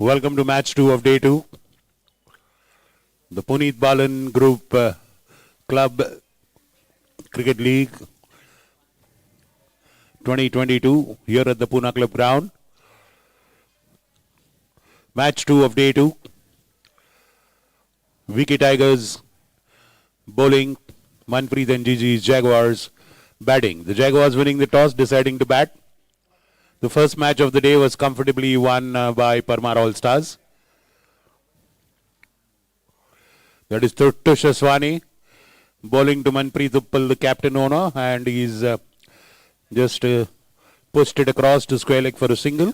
Welcome to match 2 of day 2. The Puneet Balan Group Club Cricket League 2022 here at the Pune Club ground. Match 2 of day 2. VK Tigers bowling, Manpreet and Gigi's Jaguars batting. The Jaguars winning the toss, deciding to bat. The first match of the day was comfortably won by Parmar All Stars. That is Tushaswani bowling to Manpreet Uppal, the captain owner, and he's just pushed it across to square leg for a single.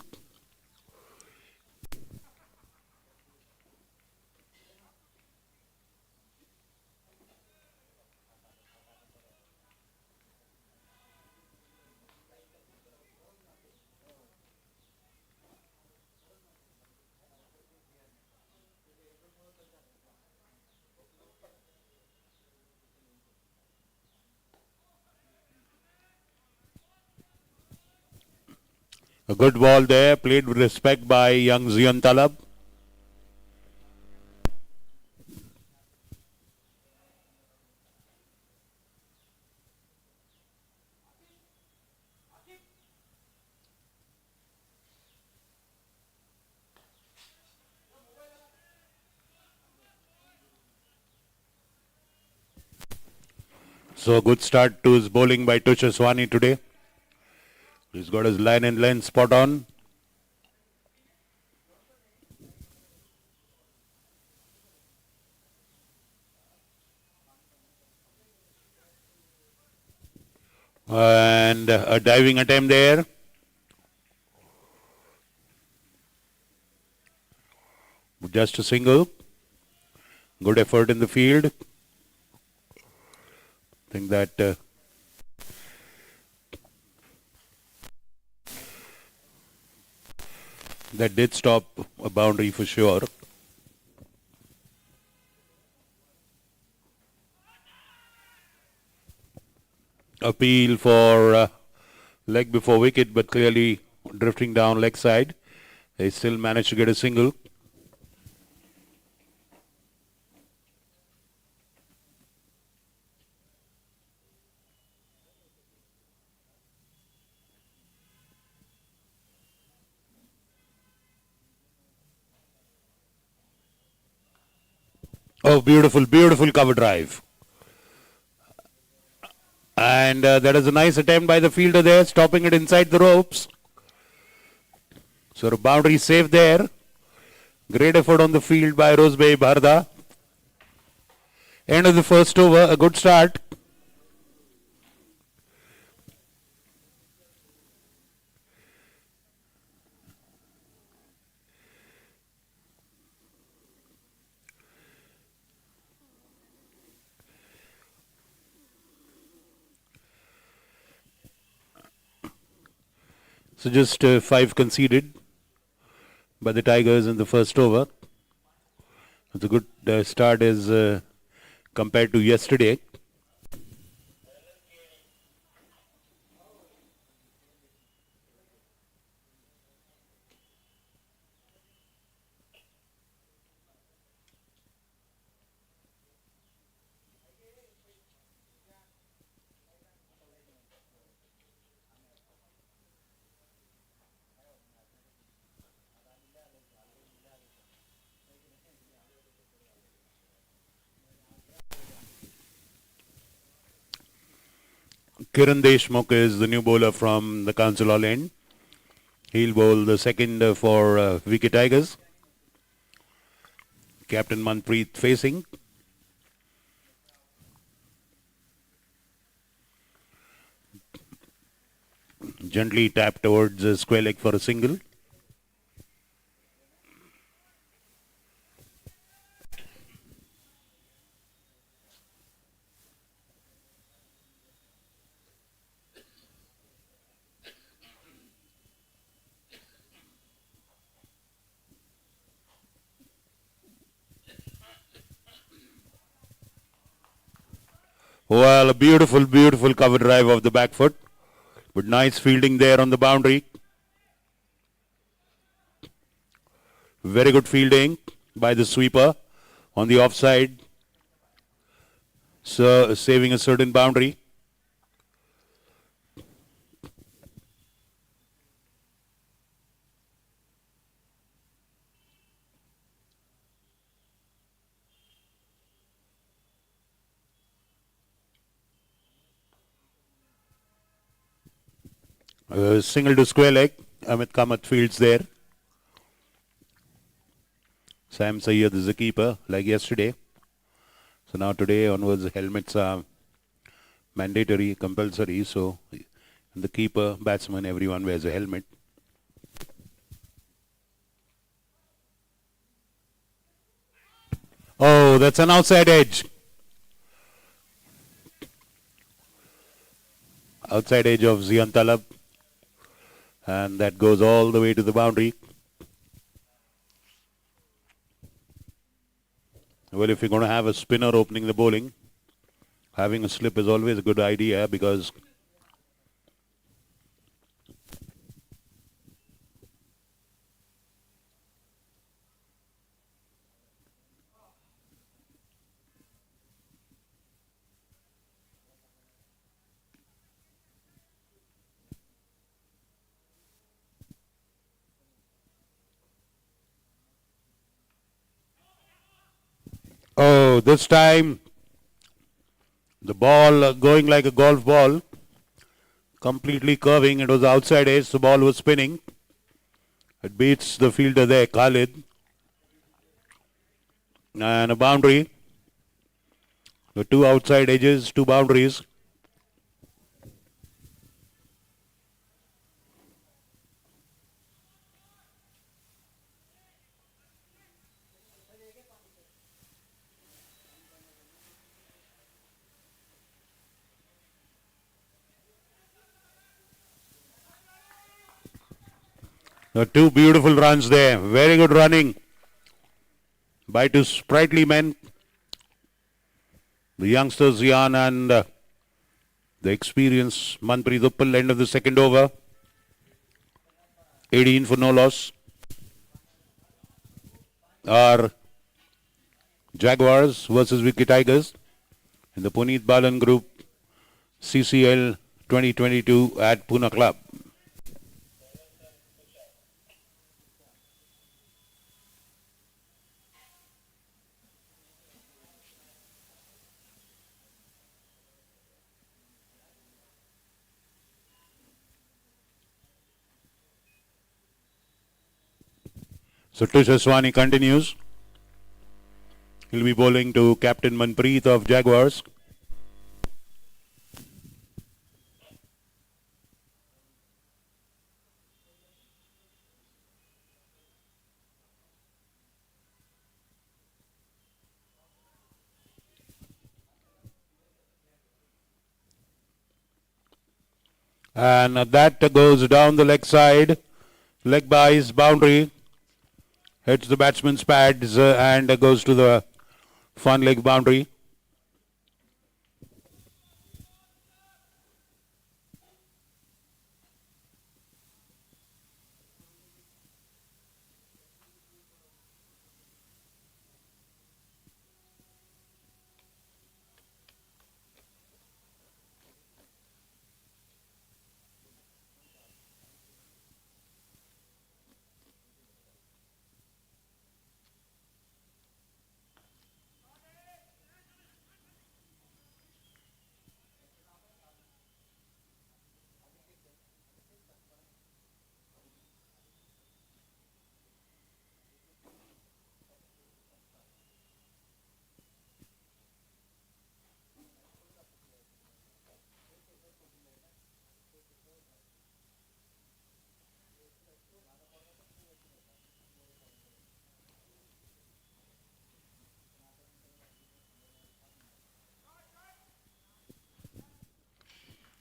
A good ball there, played with respect by young Zion Talab. So a good start to his bowling by Tushaswani today. He's got his line and length spot on. And a diving attempt there. Just a single. Good effort in the field. I think that that did stop a boundary for sure. Appeal for leg before wicket, but clearly drifting down leg side. They still managed to get a single. Oh, beautiful, beautiful cover drive. And that is a nice attempt by the fielder there, stopping it inside the ropes. So a boundary safe there. Great effort on the field by Rosbei Bharda. End of the first over, a good start. So just 5 conceded by the Tigers in the first over. It's a good start as compared to yesterday. Kiran Deshmukh is the new bowler from the Council Hall end. He'll bowl the second for VK Tigers. Captain Manpreet facing. Gently tapped towards square leg for a single. Well, a beautiful, beautiful cover drive of the back foot. But nice fielding there on the boundary. Very good fielding by the sweeper on the offside, so saving a certain boundary. Single to square leg. Amit Kamath fields there. Sam Sayyed is the keeper, like yesterday. So now today onwards, helmets are mandatory, compulsory. So the keeper, batsman, everyone wears a helmet. Oh, that's an outside edge. Outside edge of Zian Talab. And that goes all the way to the boundary. Well, if you're going to have a spinner opening the bowling, having a slip is always a good idea because oh, this time the ball going like a golf ball, completely curving. It was outside edge. The ball was spinning. It beats the fielder there, Khalid. And a boundary. The two outside edges, two boundaries. The two beautiful runs there. Very good running by two sprightly men. The youngsters Zian and the experienced Manpreet Uppal, end of the second over. 18 for no loss. Are Jaguars versus Vicky Tigers in the Puneet Balan Group CCL 2022 at Pune Club. So Tush Aswani continues. He'll be bowling to Captain Manpreet of Jaguars. And that goes down the leg side. Leg by's boundary. Hits the batsman's pads and goes to the fun leg boundary.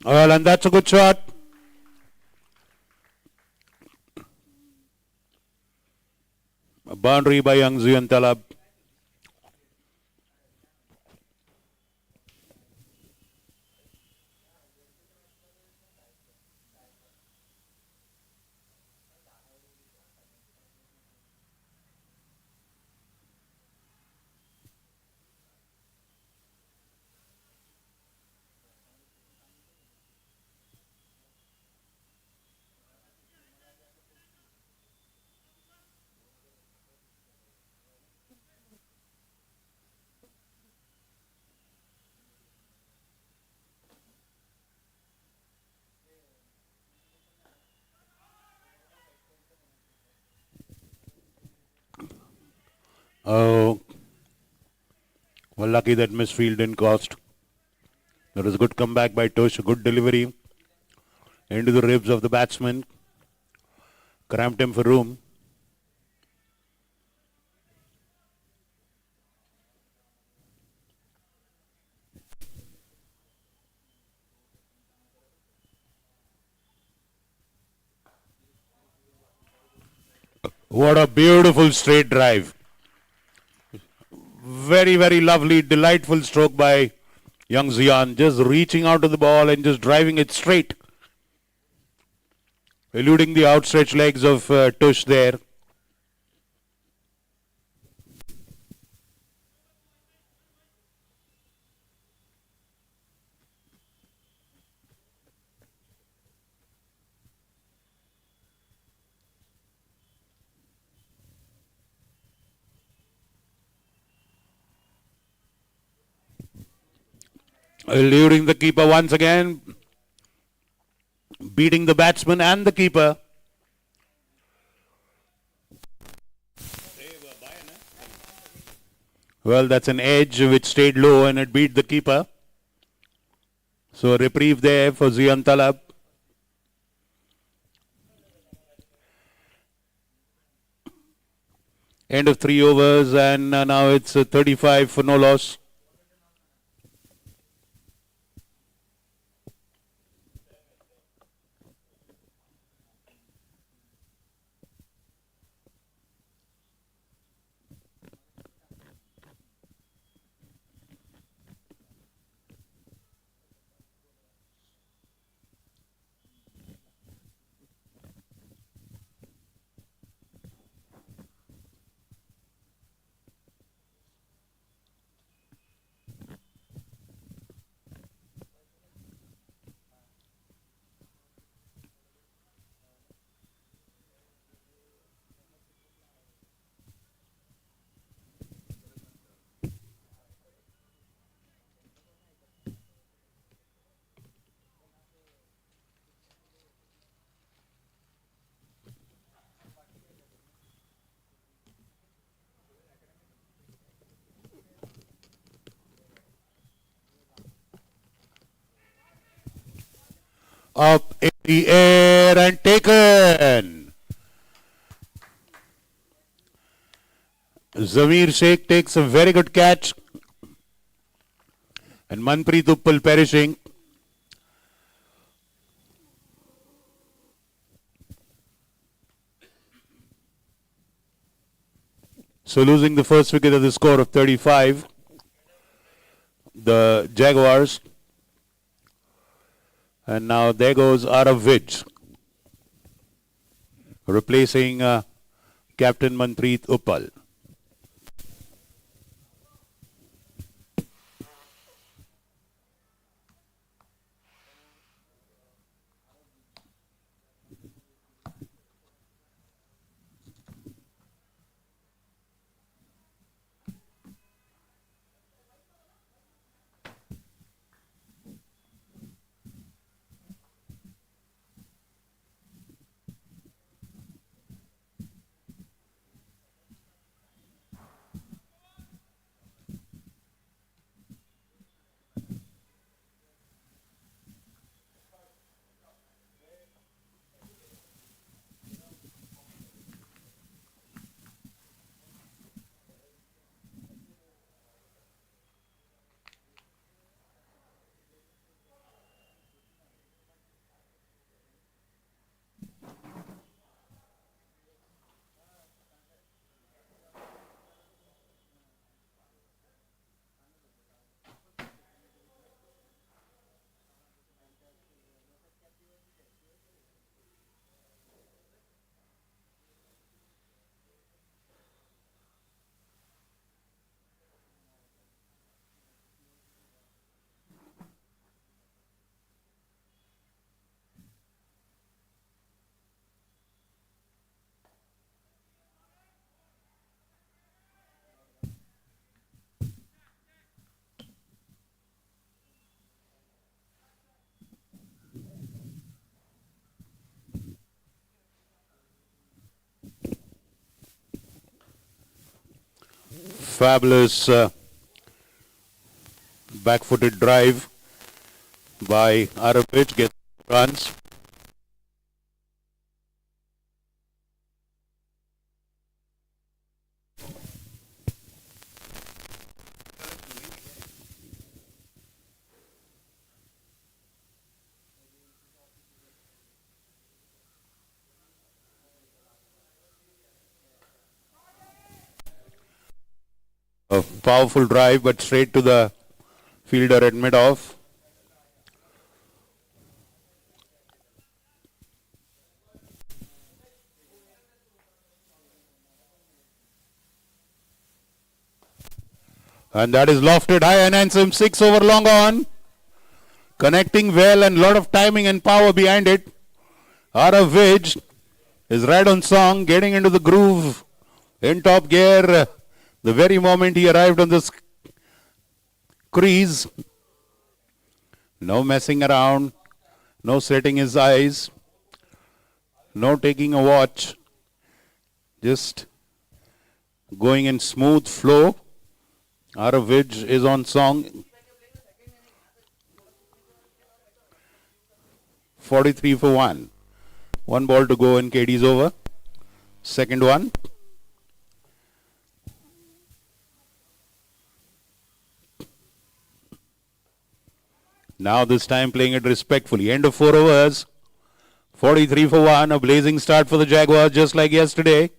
Well, and that's a good shot. A boundary by young Zian Talab. Oh, well, lucky that misfield didn't cost. There was a good comeback by Tush, a good delivery into the ribs of the batsman. Cramped him for room. What a beautiful straight drive. Very, very lovely, delightful stroke by young Zian. Just reaching out to the ball and just driving it straight. Eluding the outstretched legs of Tush there. Eluding the keeper once again. Beating the batsman and the keeper. Well, that's an edge which stayed low and it beat the keeper. So a reprieve there for Zian Talab. End of 3 overs and now it's 35 for no loss. Up in the air and taken. Zameer Sheikh takes a very good catch. And Manpreet Uppal perishing. So losing the first wicket at the score of 35. The Jaguars. And now there goes Arav Vij, replacing Captain Manpreet Uppal. fabulous back-footed drive by Arapic, gets runs. A powerful drive, but straight to the fielder at mid-off. And that is lofted high and handsome, 6 over long on. Connecting well and lot of timing and power behind it. Arapic is right on song, getting into the groove in top gear. The very moment he arrived on the crease. No messing around, no setting his eyes, no taking a watch. Just going in smooth flow. Arapic is on song. 43 for 1. One ball to go and KD's over. Second one. Now this time playing it respectfully. End of 4 overs. 43 for 1. A blazing start for the Jaguars just like yesterday.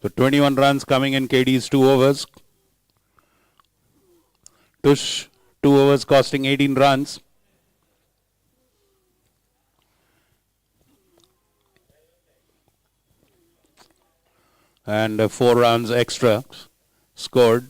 So 21 runs coming in KD's 2 overs. Tush, 2 overs costing 18 runs. And 4 runs extra scored.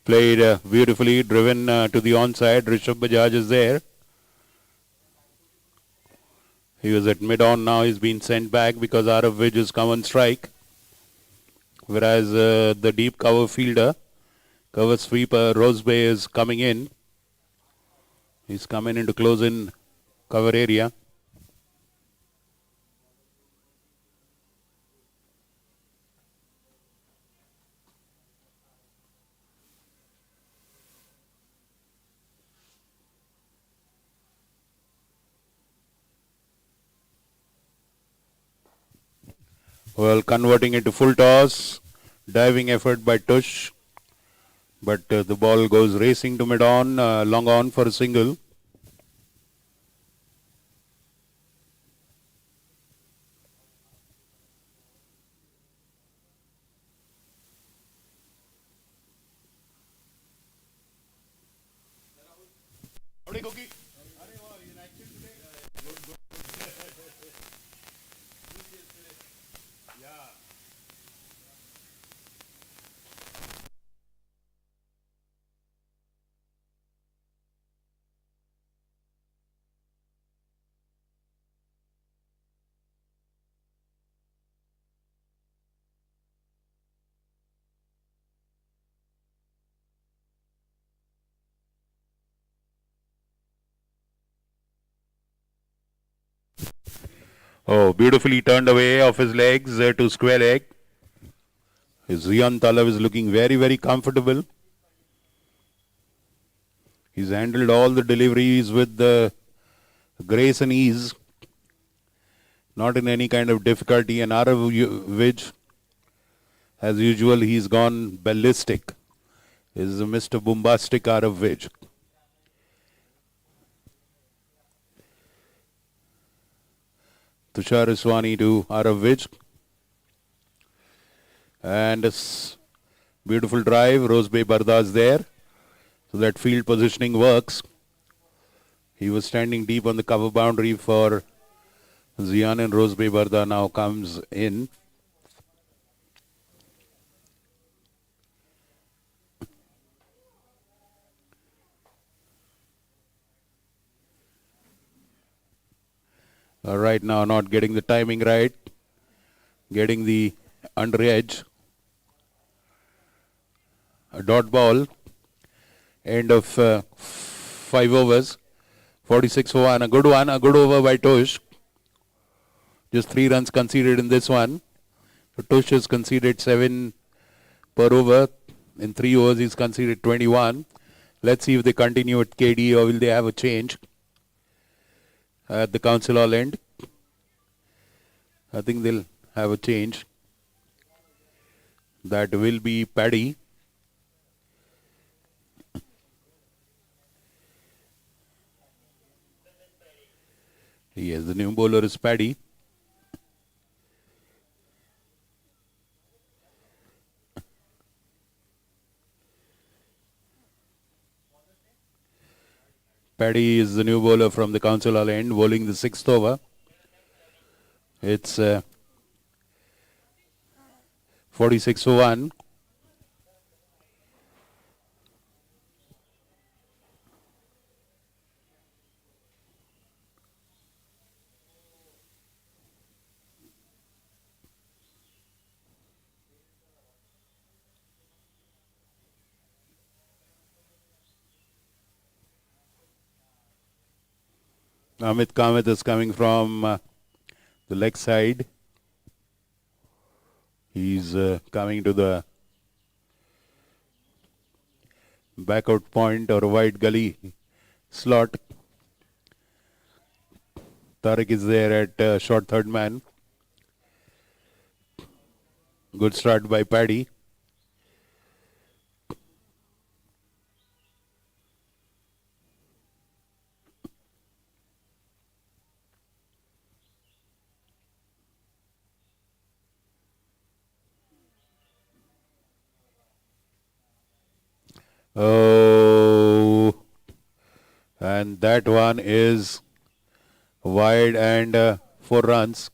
Played beautifully, driven to the onside. Rishabh Bajaj is there. He was at mid-on, now he's been sent back because Arapic has come on strike. Whereas the deep cover fielder, cover sweeper, Rosebay is coming in. He's coming into close-in cover area. Well, converting it to full toss. Diving effort by Tush. But the ball goes racing to mid-on, long on for a single. Oh, beautifully turned away off his legs to square leg. His Riyan Talav is looking very, very comfortable. He's handled all the deliveries with grace and ease. Not in any kind of difficulty. And Arapic, as usual, he's gone ballistic. This is Mr. Bombastic Arapic. Tushar Iswani to Arav Vij. And a beautiful drive. Rosebay Bardas there. So that field positioning works. He was standing deep on the cover boundary for Zian, and Rosebay Barda now comes in. Right now not getting the timing right. Getting the under edge. A dot ball. End of 5 overs. 46 for 1. A good one. A good over by Tosh. Just 3 runs conceded in this one. So Tosh has conceded 7 per over. In 3 overs he's conceded 21. Let's see if they continue at KD or will they have a change at the Council Hall end. I think they'll have a change. That will be Paddy. Yes, the new bowler is Paddy. Paddy is the new bowler from the Council Hall end, bowling the 6th over. It's 46 for 1. Amit Kamath is coming from the leg side. He's coming to the back out point or wide gully slot. Tariq is there at short third man. Good start by Paddy. Oh, and that one is wide and 4 runs.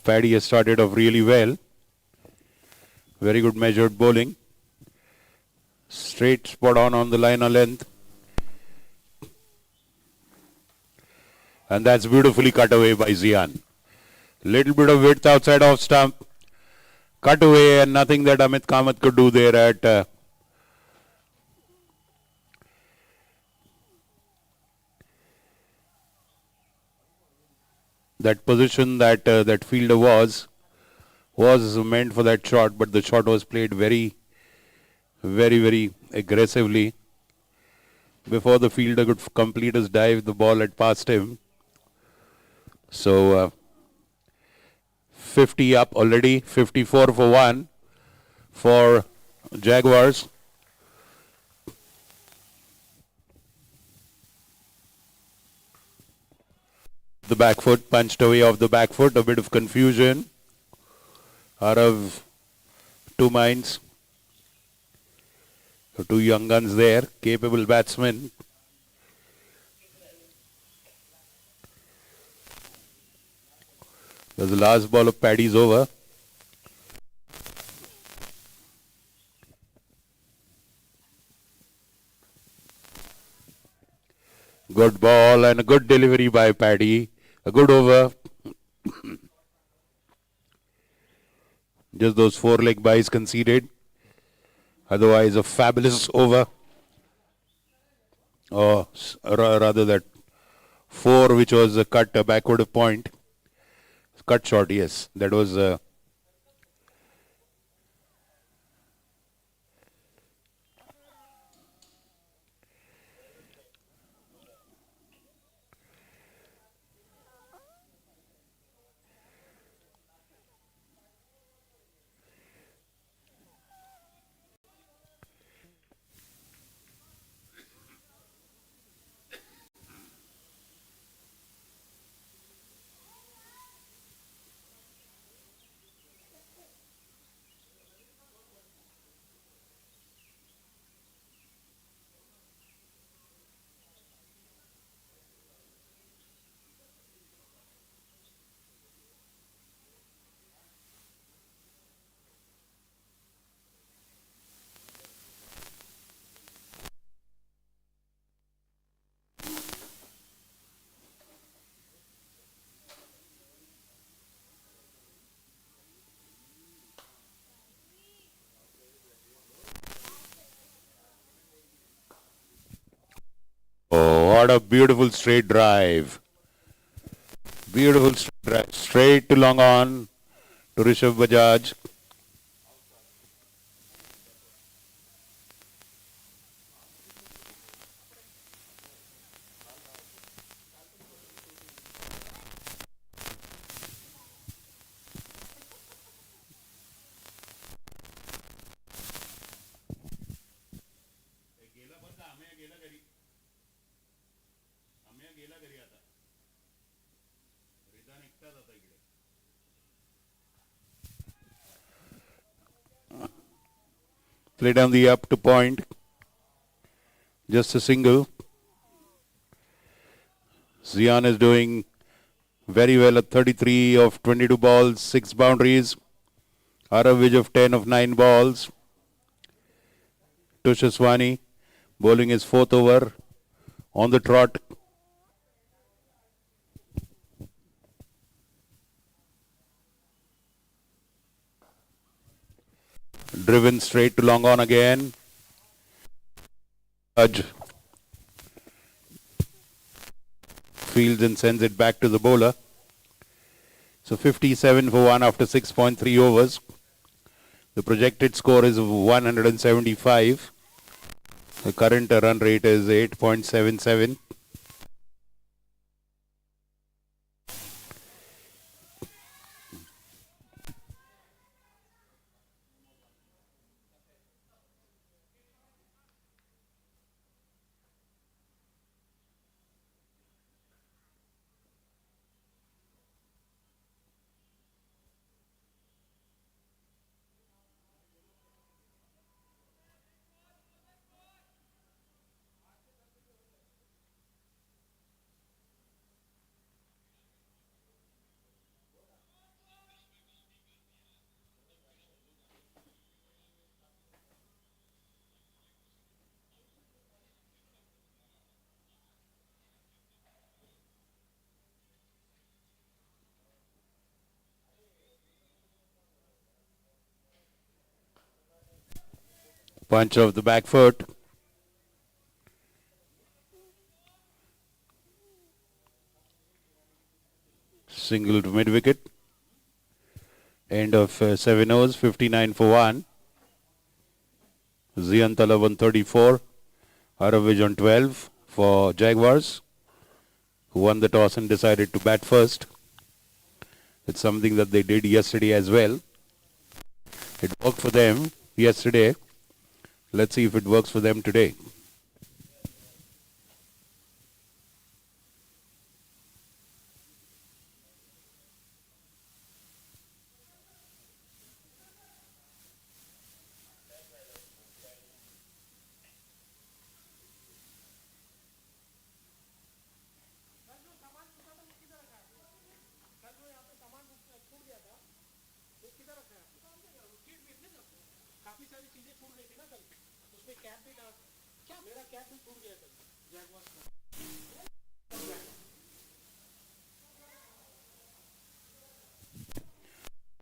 Paddy has started off really well. Very good measured bowling. Straight spot on the line of length. And that's beautifully cut away by Zian. Little bit of width outside off stump. Cut away, and nothing that Amit Kamath could do there at that position that that fielder was meant for that shot, but the shot was played very aggressively. Before the fielder could complete his dive, the ball had passed him. So 50 up already, 54 for 1 for Jaguars. The back foot punched away off the back foot, a bit of confusion out of two minds. So two young guns there, capable batsmen. There's the last ball of Paddy's over. Good ball and a good delivery by Paddy. A good over. Just those 4 leg byes conceded. Otherwise, a fabulous over. Or rather that 4 which was a cut, a backward point. Cut short, yes. That was... Oh, what a beautiful straight drive. Beautiful straight drive. Straight to long on to Rishabh Bajaj. Play down the up to point. Just a single. Zian is doing very well at 33 of 22 balls, 6 boundaries. Average of 10 of 9 balls. Tushaswani bowling his 4th over on the trot. Driven straight to long on again. Judge fields and sends it back to the bowler. So 57 for 1 after 6.3 overs. The projected score is 175. The current run rate is 8.77. Punch of the back foot. Single to mid wicket. End of 7 overs, 59 for 1. Zian Tala 134. Aravij on 12 for Jaguars, who won the toss and decided to bat first. It's something that they did yesterday as well. It worked for them yesterday. Let's see if it works for them today.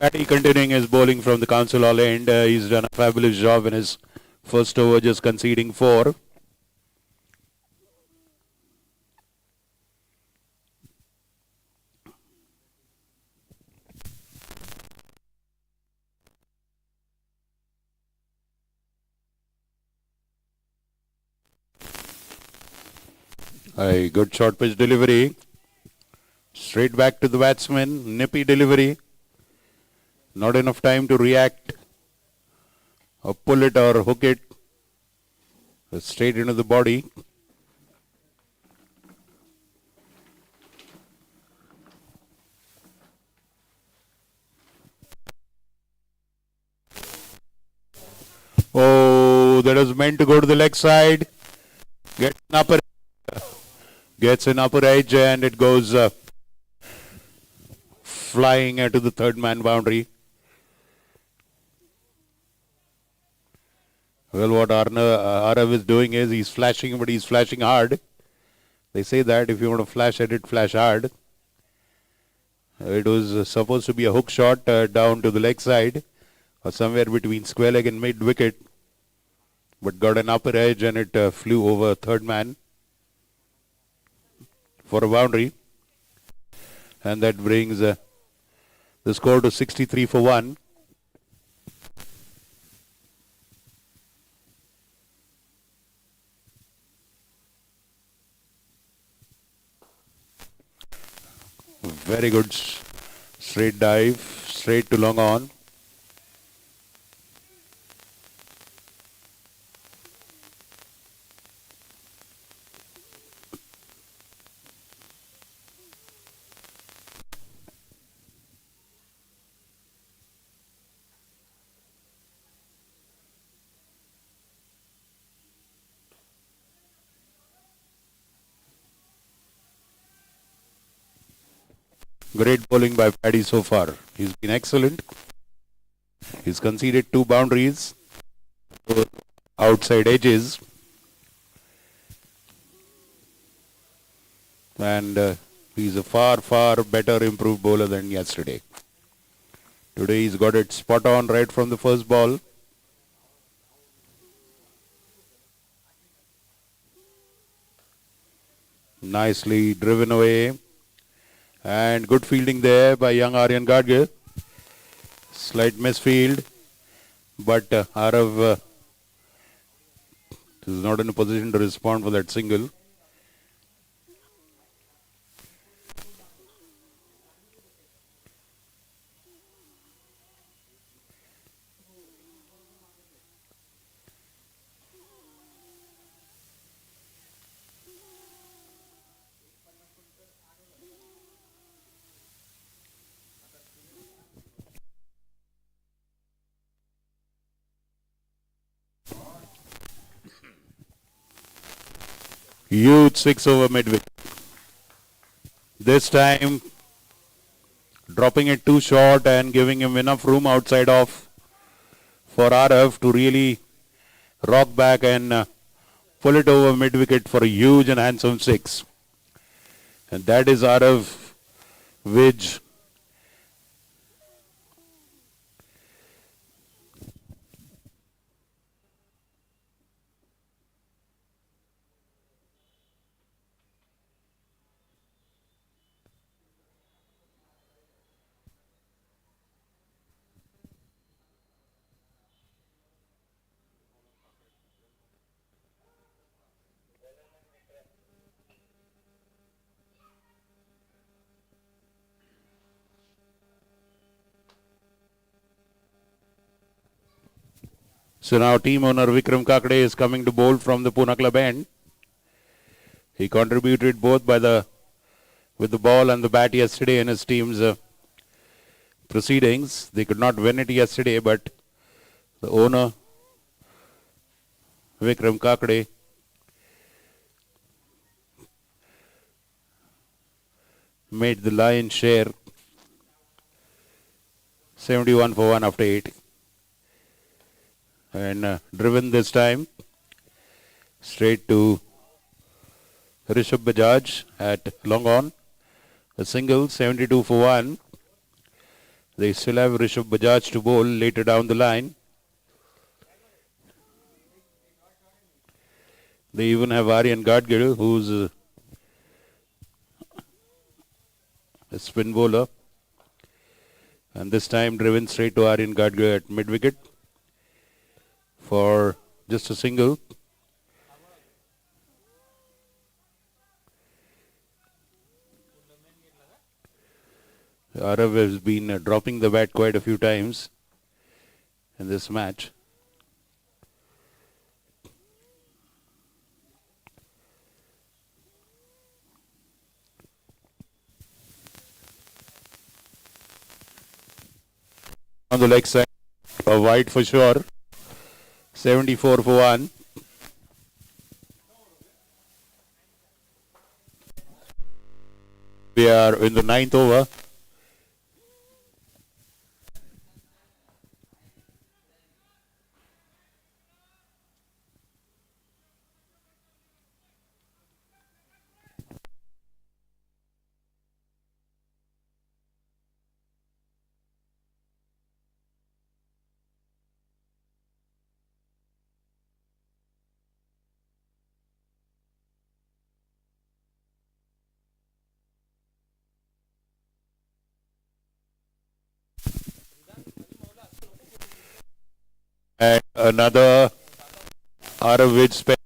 Patty continuing his bowling from the council hall end. He's done a fabulous job in his first over, just conceding 4. A good short pitch delivery. Straight back to the batsman. Nippy delivery. Not enough time to react or pull it or hook it. Straight into the body. Oh, that was meant to go to the leg side. Gets an upper edge and it goes flying into the third man boundary. Well, what Arav is doing is he's flashing, but he's flashing hard. They say that if you want to flash at it, flash hard. It was supposed to be a hook shot down to the leg side or somewhere between square leg and mid wicket, but got an upper edge and it flew over third man for a boundary. And that brings the score to 63 for 1. Very good straight dive, straight to long on. Great bowling by Paddy so far. He's been excellent. He's conceded 2 boundaries, outside edges. And he's a far, far better improved bowler than yesterday. Today he's got it spot on right from the first ball. Nicely driven away. And good fielding there by young Aryan Gadge. Slight misfield. But Arav is not in a position to respond for that single. Huge 6 over midwicket. This time dropping it too short and giving him enough room outside off for Arav to really rock back and pull it over mid-wicket for a huge and handsome 6. And that is Arav Wij. So now team owner Vikram Kakade is coming to bowl from the Pune club end. He contributed both with the ball and the bat yesterday in his team's proceedings. They could not win it yesterday, but the owner Vikram Kakade made the lion's share, 71 for 1 after 8. And driven this time straight to Rishabh Bajaj at long on. A single, 72 for 1. They still have Rishabh Bajaj to bowl later down the line. They even have Aryan Gadgil, who's a spin bowler. And this time driven straight to Aryan Gadgil at mid-wicket for just a single. Arav has been dropping the bat quite a few times in this match. On the leg side, a wide for sure, 74 for 1. We are in the 9th over. And another Arav spin.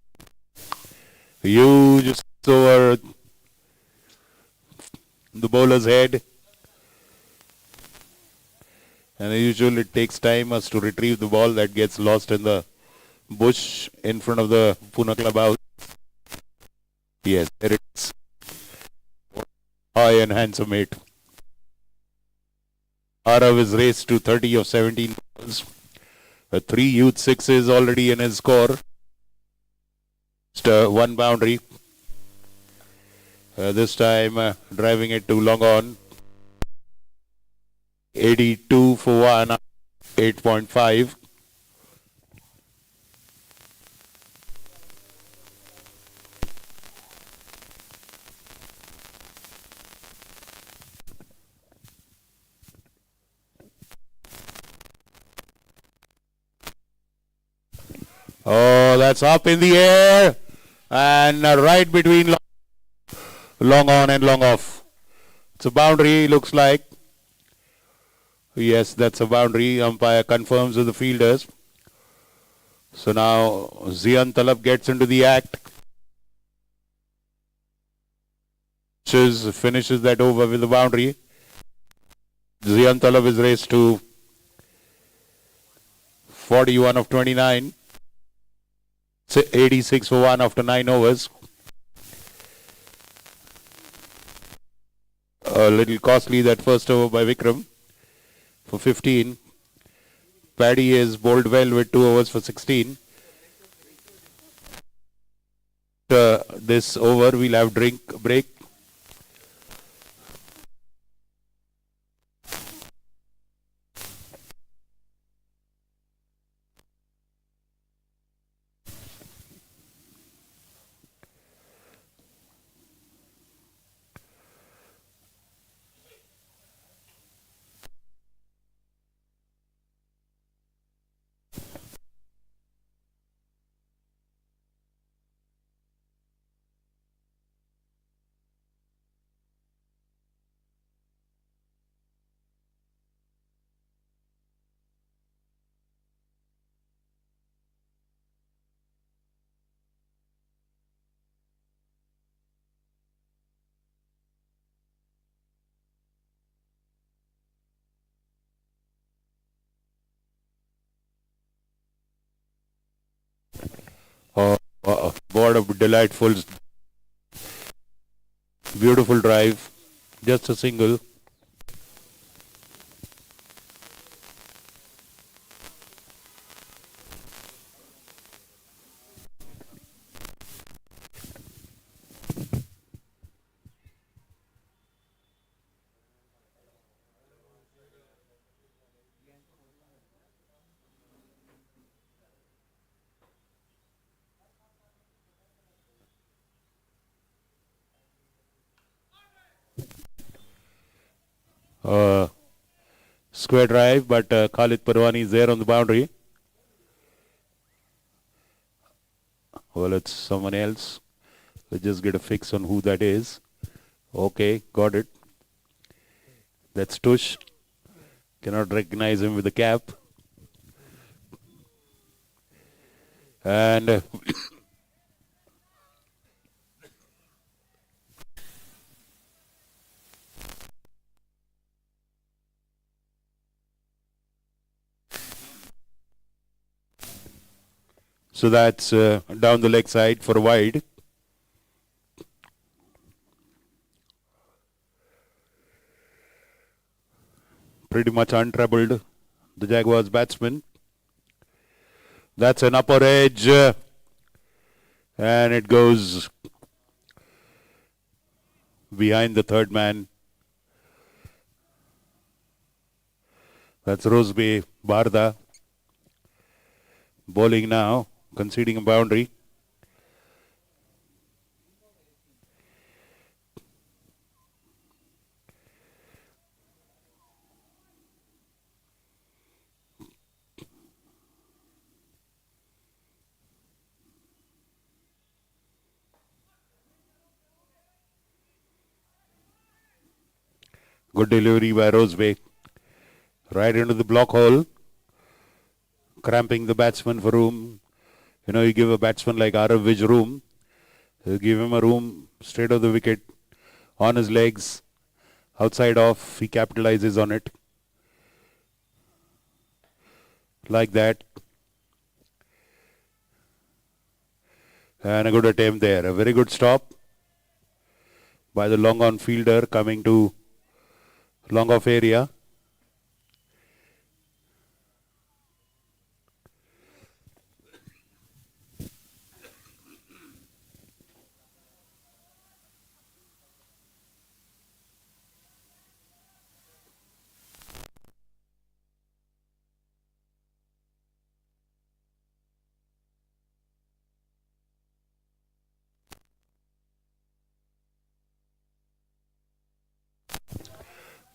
Huge over the bowler's head. And usually it takes time as to retrieve the ball that gets lost in the bush in front of the Pune club house. Yes, there it is. High and handsome hit. Arav is raced to 30 of 17 balls. 3 youth sixes already in his score. Just one boundary. This time driving it to long on. 82 for 1, 8.5. Oh, that's up in the air and right between long on and long off. It's a boundary, looks like. Yes, that's a boundary. Umpire confirms with the fielders. So now Zian Talab gets into the act. Finishes that over with the boundary. Zian Talab is raced to 41 of 29. 86 for 1 after 9 overs. A little costly that first over by Vikram for 15. Paddy is bowled well with 2 overs for 16. This over we'll have drink break. What a delightful, beautiful drive. Just a single. Uh, Square drive, but Khalid Parwani is there on the boundary. Well, it's someone else. Let's just get a fix on who that is. Okay, got it. That's Tush. Cannot recognize him with the cap. And so that's down the leg side for a wide. Pretty much untroubled, the Jaguars batsman. That's an upper edge. And it goes behind the third man. That's Rosbe Barda. Bowling now, conceding a boundary. Good delivery by Rosbe. Right into the block hole. Cramping the batsman for room. You know, you give a batsman like Arav Vij room. You give him a room straight of the wicket. On his legs. Outside off. He capitalizes on it. Like that. And a good attempt there. A very good stop by the long on fielder coming to long off area.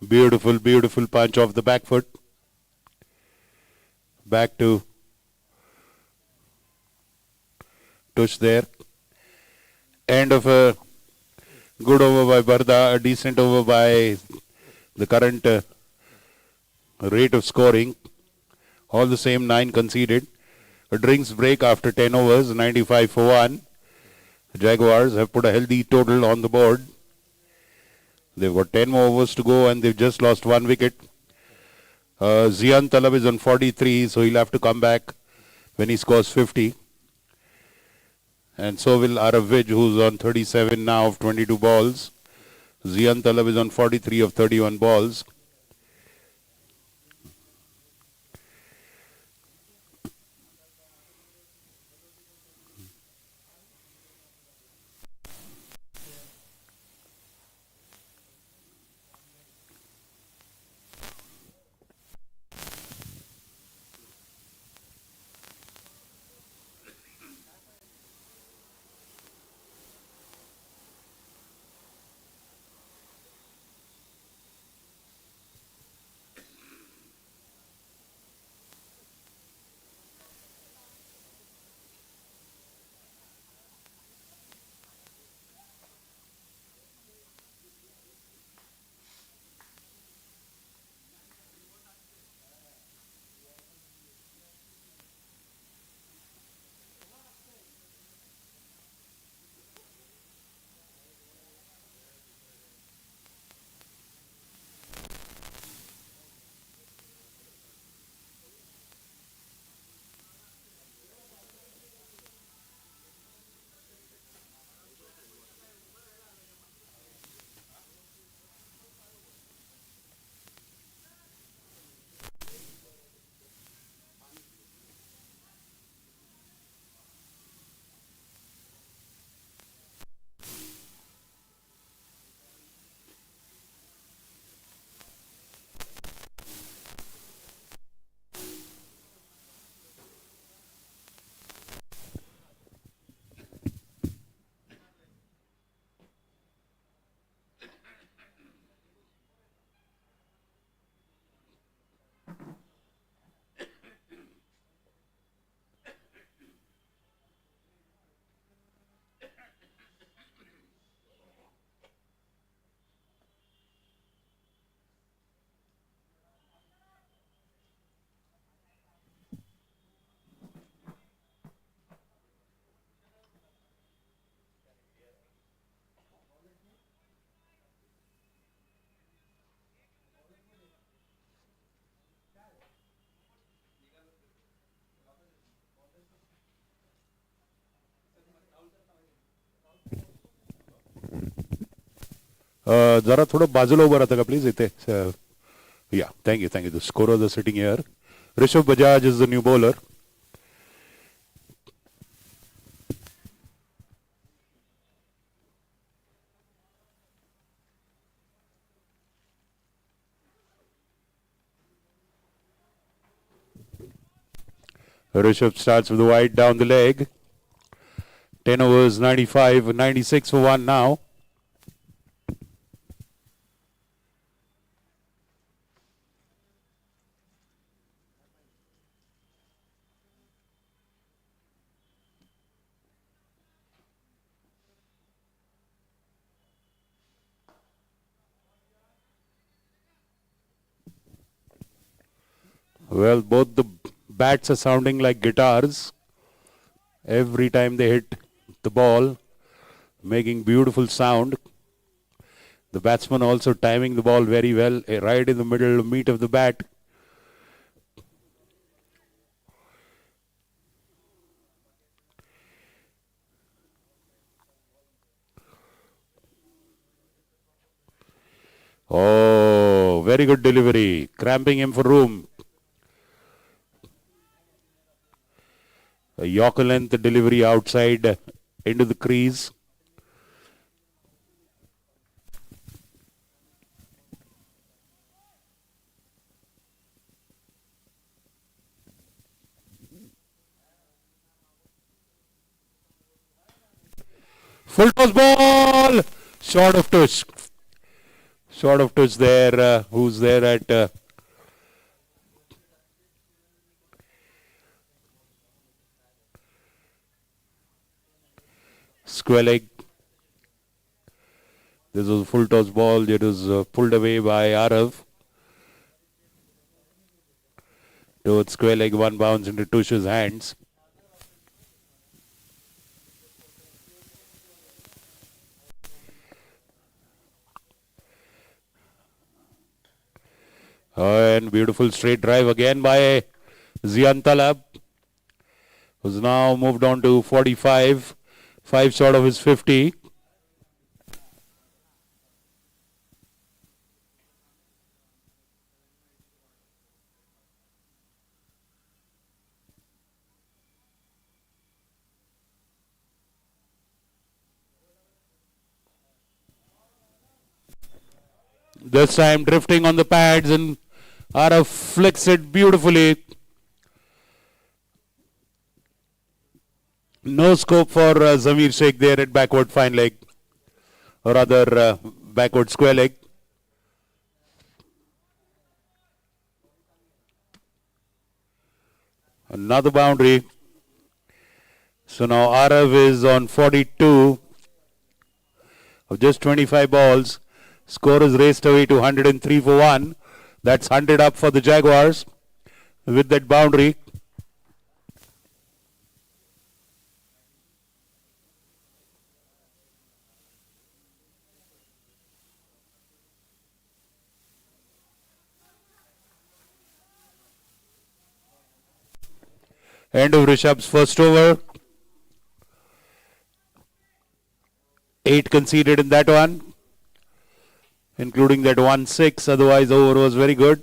Beautiful, beautiful punch off the back foot. Back to Tush there. End of a good over by Barda, a decent over by the current rate of scoring. All the same, 9 conceded. A drinks break after 10 overs, 95 for 1. The Jaguars have put a healthy total on the board. They've got 10 more overs to go and they've just lost 1 wicket. Zian Talab is on 43, so he'll have to come back when he scores 50. And so will Arav Vij, who's on 37 now of 22 balls. Zian Talab is on 43 of 31 balls. जरा थोडं बाजूला उभं राहतं का please इथे या thank you thank you the scorers are sitting here Rishabh Bajaj is the new bowler Rishabh starts with the wide down the leg. 10 overs, 95, 96 for 1 now. Well, both the bats are sounding like guitars. Every time they hit the ball, making beautiful sound. The batsman also timing the ball very well, right in the middle meat of the bat. Oh, very good delivery, cramping him for room. A Yorker length delivery outside into the crease. Full toss ball, short of touch. Short of touch there. Who's there at square leg? This was a full toss ball. It was pulled away by Arav. Towards square leg, one bounce into Tush's hands. And beautiful straight drive again by Zian Talab, who's now moved on to 45, 5 short of his 50. This time drifting on the pads and Arav flicks it beautifully. No scope for Zamir Sheikh there at backward fine leg, or rather backward square leg. Another boundary. So now Arav is on 42 of just 25 balls. Score is raced away to 103 for 1. That's 100 up for the Jaguars with that boundary. End of Rishabh's first over. 8 conceded in that one, including that 1-6. Otherwise, over was very good.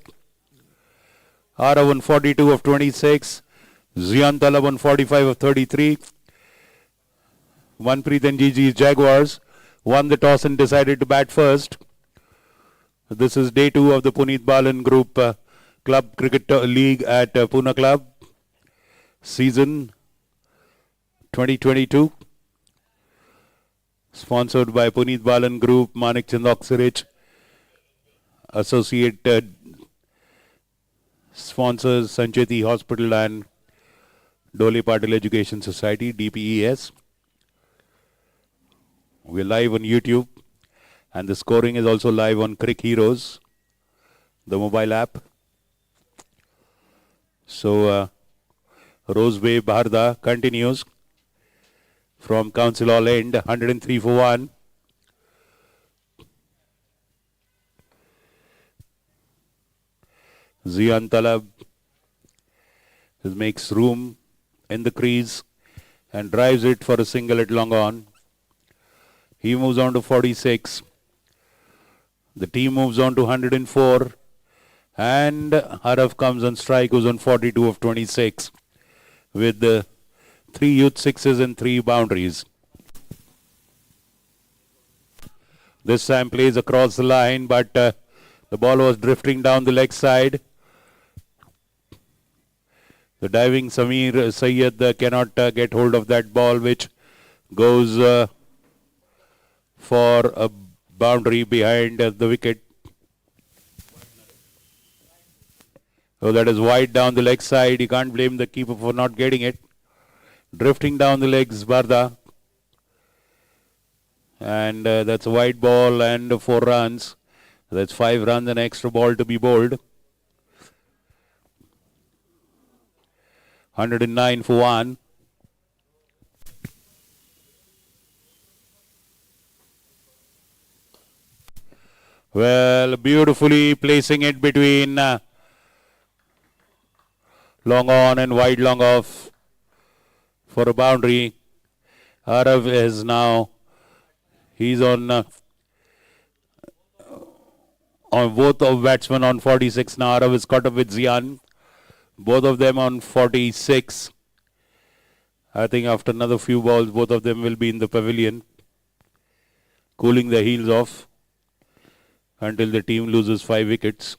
Ara 142 of 26. Zian Talab 145 of 33. Manpreet and Gigi's Jaguars won the toss and decided to bat first. This is day 2 of the Puneet Balan Group Club Cricket League at Pune Club. Season 2022. Sponsored by Puneet Balan Group, Manik Chandoksirich. Associated sponsors Sancheti Hospital and Dole Patil Education Society, DPES. We're live on YouTube, and the scoring is also live on Crick Heroes, the mobile app. So, Rose Bay Bharda continues from Council Hall End, 103 for 1. Zian Talab makes room in the crease and drives it for a single at long on. He moves on to 46. The team moves on to 104. And Harav comes on strike, who's on 42 of 26 with 3 youth sixes and 3 boundaries. This time plays across the line, but the ball was drifting down the leg side. The diving Samir Sayyed cannot get hold of that ball, which goes for a boundary behind the wicket. So that is wide down the leg side. You can't blame the keeper for not getting it. Drifting down the legs, Barda. And that's a wide ball and 4 runs. That's 5 runs and extra ball to be bowled. 109 for 1. Well, beautifully placing it between long on and wide long off for a boundary. Arav is now, he's on both of batsmen on 46 now. Arav is caught up with Zian. Both of them on 46. I think after another few balls, both of them will be in the pavilion, cooling their heels off until the team loses 5 wickets.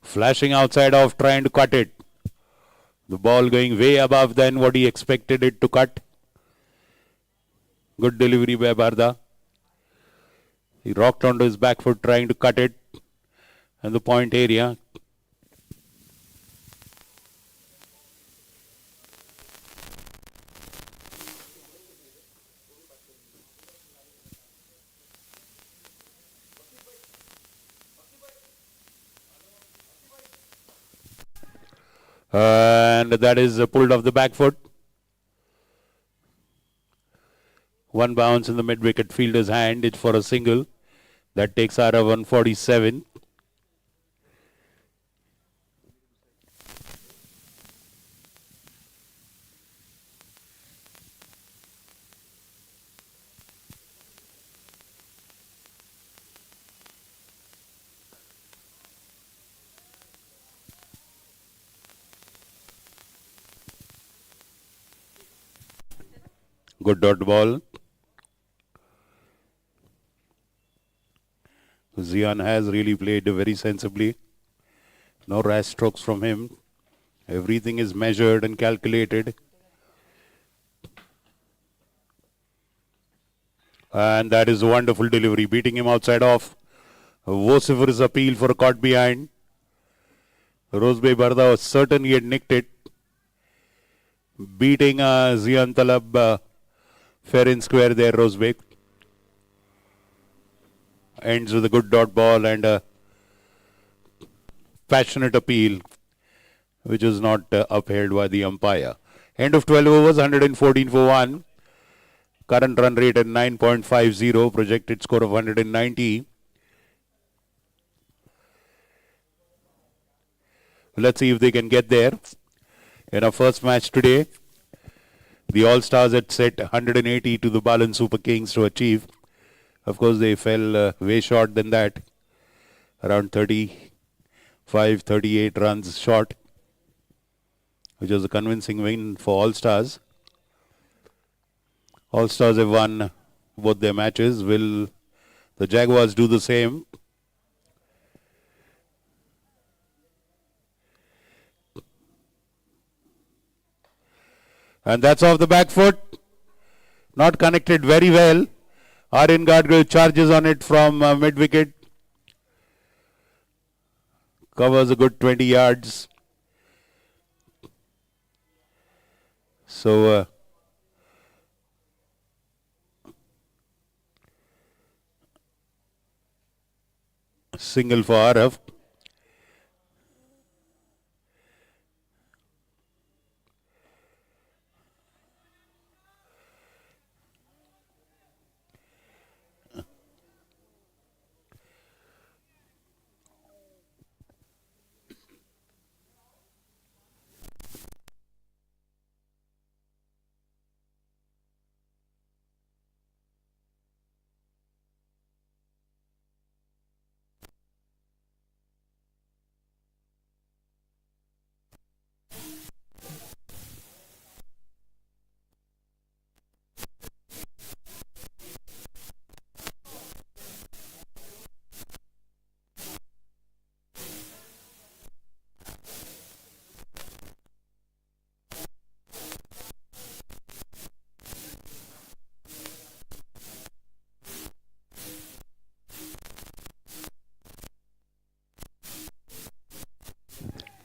Flashing outside off, trying to cut it. The ball going way above than what he expected it to cut. Good delivery by Barda. He rocked onto his back foot trying to cut it in the point area. And that is pulled off the back foot. One bounce in the mid-wicket fielder's hand. It's for a single. That takes out of 147. Good dot ball. Zian has really played very sensibly. No rash strokes from him. Everything is measured and calculated. And that is a wonderful delivery. Beating him outside off. A vociferous appeal for a caught behind. Rosebay Barda was certain he had nicked it. Beating Zian Talab fair and square there, Rosebay. Ends with a good dot ball and a passionate appeal, which is not upheld by the umpire. End of 12 overs, 114 for 1. Current run rate at 9.50, projected score of 190. Let's see if they can get there. In our first match today, the All-Stars had set 180 to the Balan Super Kings to achieve. Of course, they fell way short than that. Around 35, 38 runs short, which was a convincing win for All-Stars. All-Stars have won both their matches. Will the Jaguars do the same? And that's off the back foot. Not connected very well. Aryan Gadgil charges on it from mid-wicket. Covers a good 20 yards. So, single for Arav.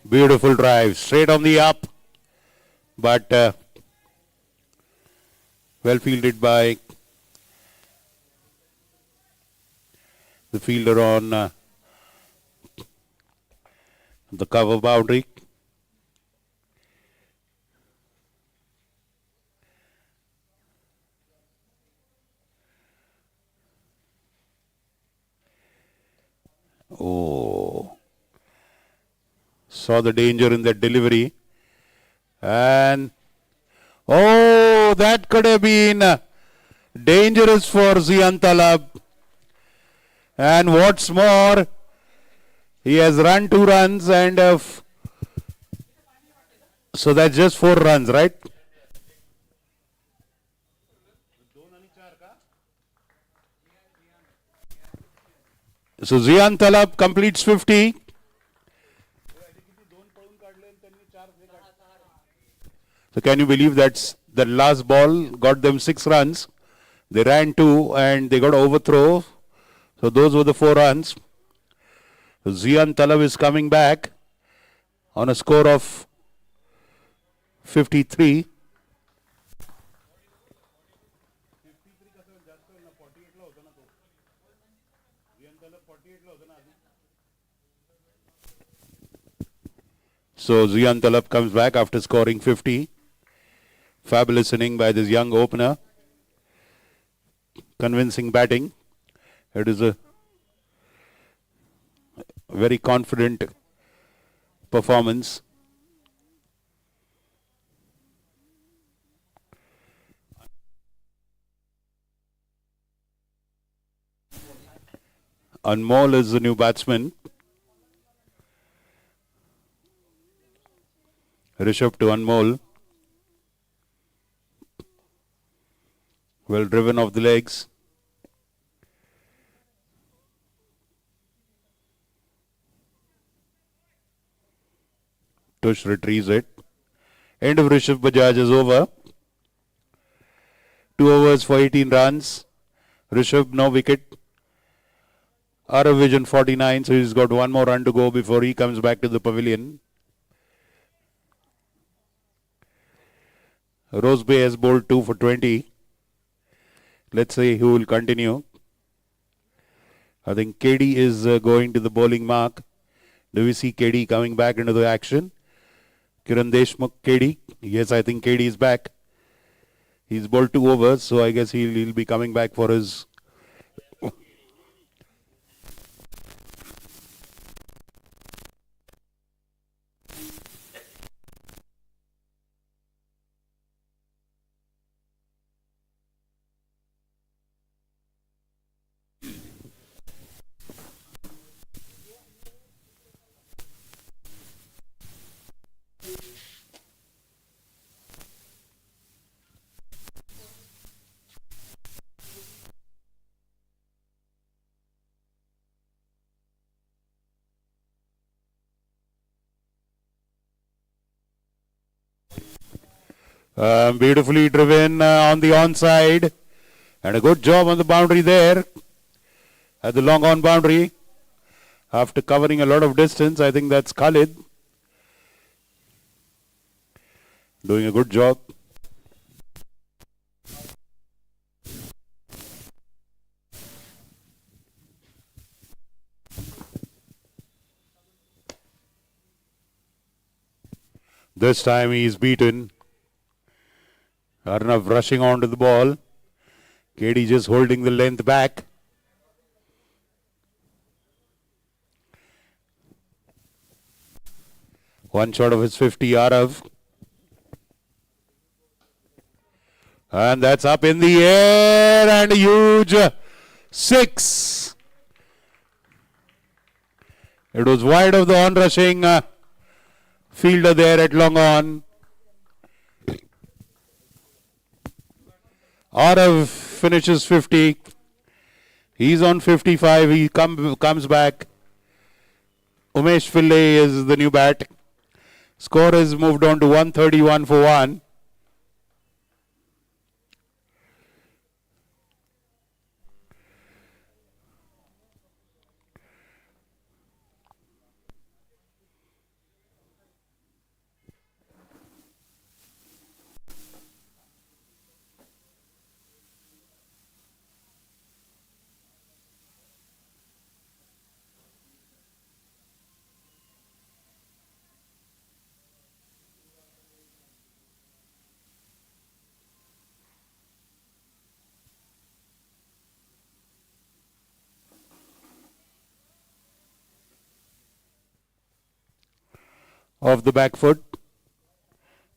Beautiful drive, straight on the up, but well fielded by the fielder on the cover boundary. Oh, saw the danger in that delivery. And oh, that could have been dangerous for Zian Talab. And what's more, he has run 2 runs and so that's just 4 runs, right? So Zian Talab completes 50. So can you believe that's the last ball got them 6 runs. They ran 2 and they got overthrow. So those were the 4 runs. So Zian Talab is coming back on a score of 53. So Zian Talab comes back after scoring 50. Fabulous inning by this young opener. Convincing batting. It is a very confident performance. Anmol is the new batsman. Rishabh to Anmol. Well driven off the legs. Tush retrieves it. End of Rishabh Bajaj is over. 2 overs for 18 runs. Rishabh no wicket. Arav Vision 49, so he's got 1 more run to go before he comes back to the pavilion. Rose Bay has bowled 2 for 20. Let's see who will continue. I think KD is going to the bowling mark. Do we see KD coming back into the action? Kiran Deshmukh, KD. Yes, I think KD is back. He's bowled 2 overs, so I guess he'll be coming back for his... beautifully driven on the onside. And a good job on the boundary there. At the long on boundary. After covering a lot of distance, I think that's Khalid. Doing a good job. This time he is beaten. Arnav rushing onto the ball. KD just holding the length back. One shot of his 50, Arav. And that's up in the air and a huge 6. It was wide of the on-rushing fielder there at long on. Arav finishes 50. He's on 55. He comes back. Umesh Pillai is the new bat. Score has moved on to 131 for 1. off the back foot.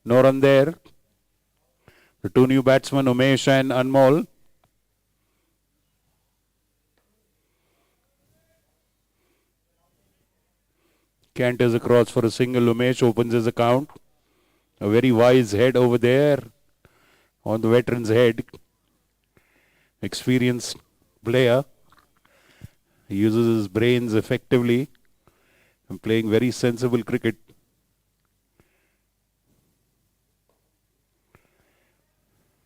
No run there. The two new batsmen, Umesh and Anmol. Canters across for a single. Umesh opens his account. A very wise head over there on the veteran's head. Experienced player. He uses his brains effectively and playing very sensible cricket.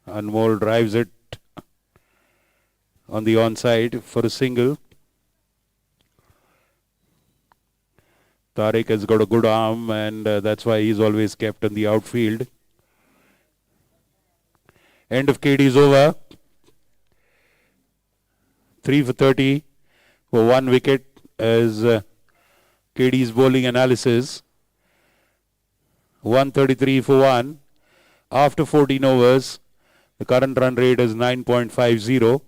Anmol drives it on the onside for a single. Tariq has got a good arm and that's why he's always kept in the outfield. End of KD's over. 3 for 30 for 1 wicket as KD's bowling analysis. 133 for 1. After 14 overs, the current run rate is 9.50.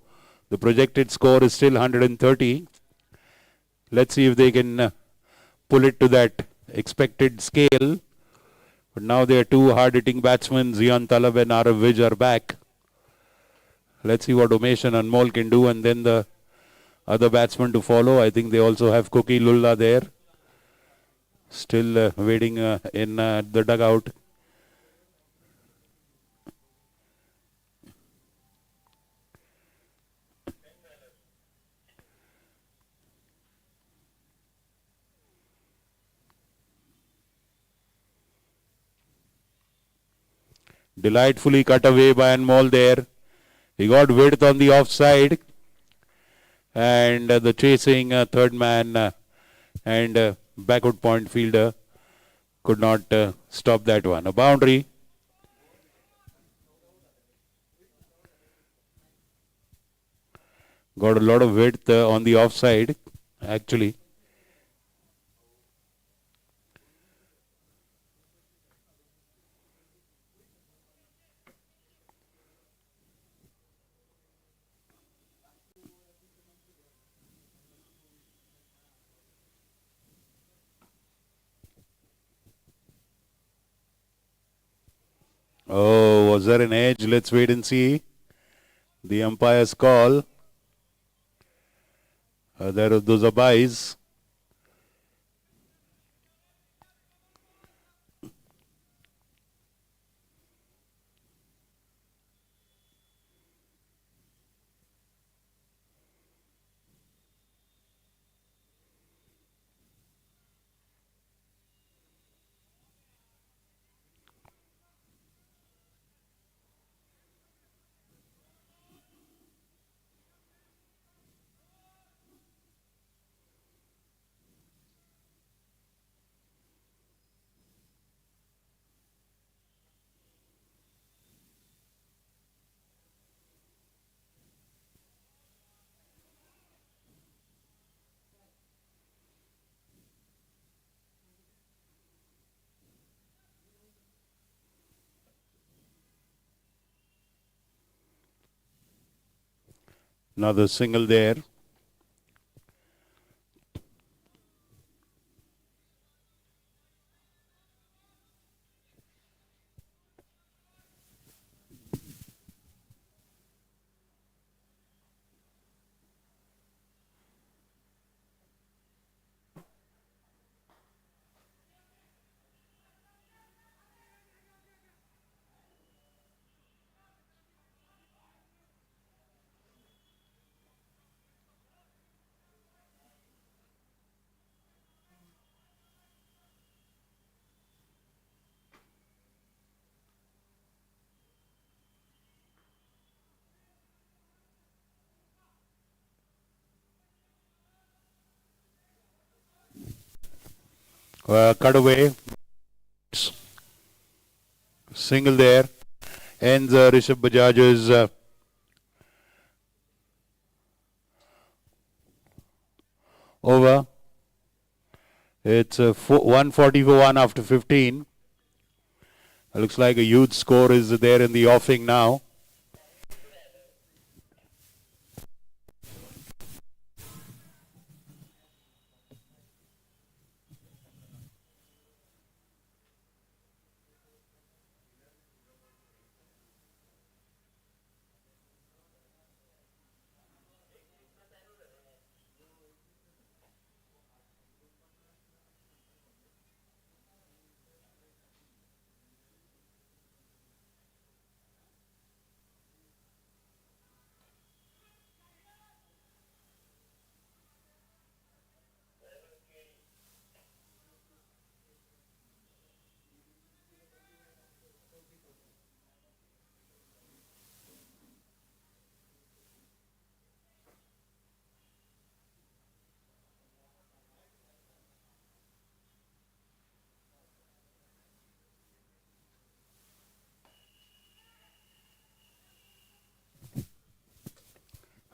The projected score is still 130. Let's see if they can pull it to that expected scale. But now there are two hard-hitting batsmen, Zian Talab and Arav Vij are back. Let's see what Umesh and Anmol can do and then the other batsmen to follow. I think they also have Cookie Lulla there. Still waiting in the dugout. Delightfully cut away by Anmol there. He got width on the offside. And the chasing third man and backward point fielder could not stop that one. A boundary. Got a lot of width on the offside, actually. Oh, was there an edge? Let's wait and see. The umpire's call. There are those byes. Another single there. Cut away. Single there. Ends Rishabh Bajaj's over. It's 140 for 1 after 15. It looks like a huge score is there in the offing now.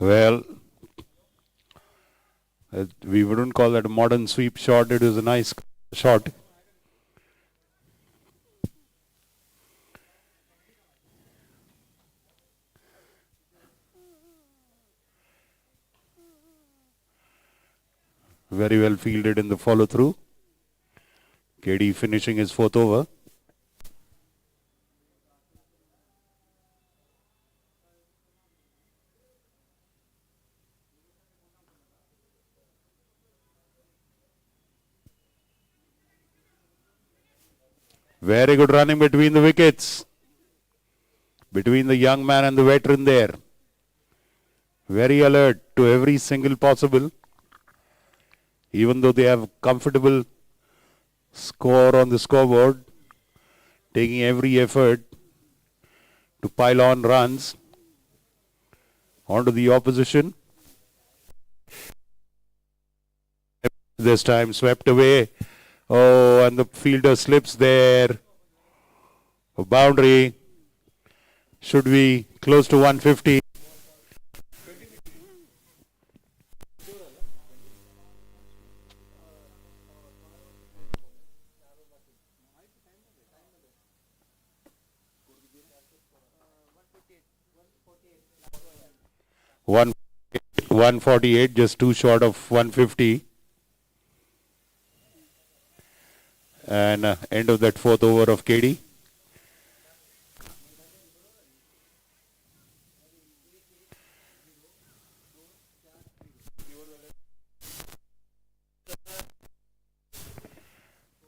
Well, we wouldn't call that a modern sweep shot. It is a nice shot. Very well fielded in the follow through. KD finishing his fourth over. Very good running between the wickets. Between the young man and the veteran there. Very alert to every single possible. Even though they have comfortable score on the scoreboard, taking every effort to pile on runs onto the opposition. This time swept away. Oh, and the fielder slips there. A boundary. Should be close to 150. One 148, just too short of 150. And end of that fourth over of KD.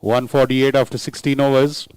$148 after 16 overs.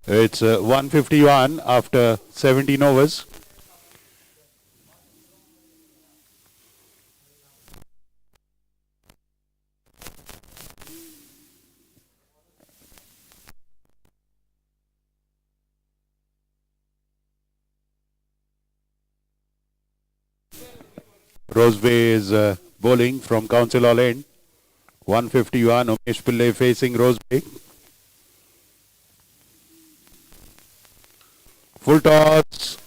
It's 151 after 17 overs. Rosebay is bowling from Council Hall End. 151, Umesh Pillai facing Rosebay. Full toss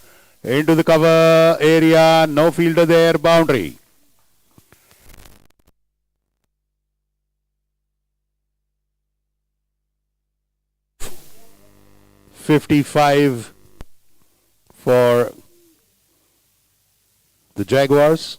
into the cover area, no fielder there, boundary. .55 for the Jaguars.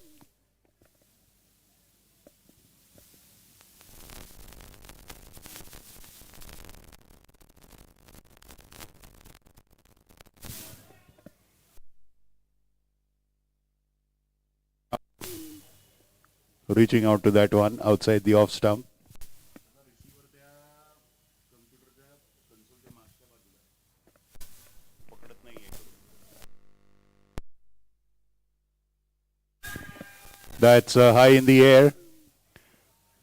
Reaching out to that one outside the off stump. That's high in the air,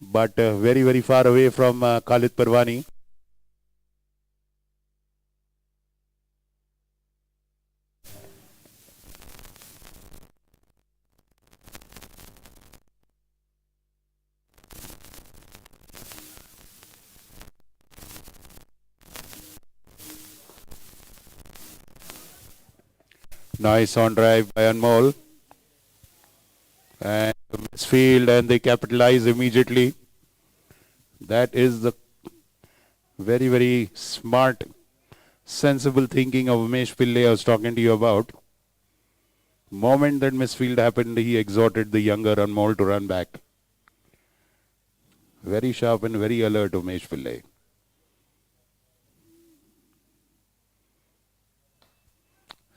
but very, very far away from Khalid Parwani. Nice on drive by Anmol. And misfield, and they capitalize immediately. That is the very, very smart, sensible thinking of Umesh Pillai I was talking to you about. Moment that misfield happened, he exhorted the younger Anmol to run back. Very sharp and very alert Umesh Pillai.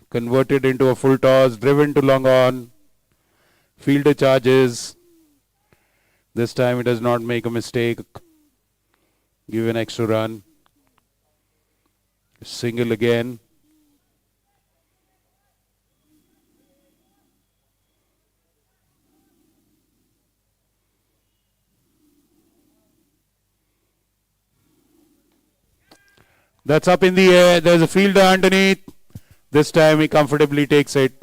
Converted into a full toss, driven to long on. Fielder charges. This time he does not make a mistake. Give an extra run. Single again. That's up in the air. There's a fielder underneath. This time he comfortably takes it.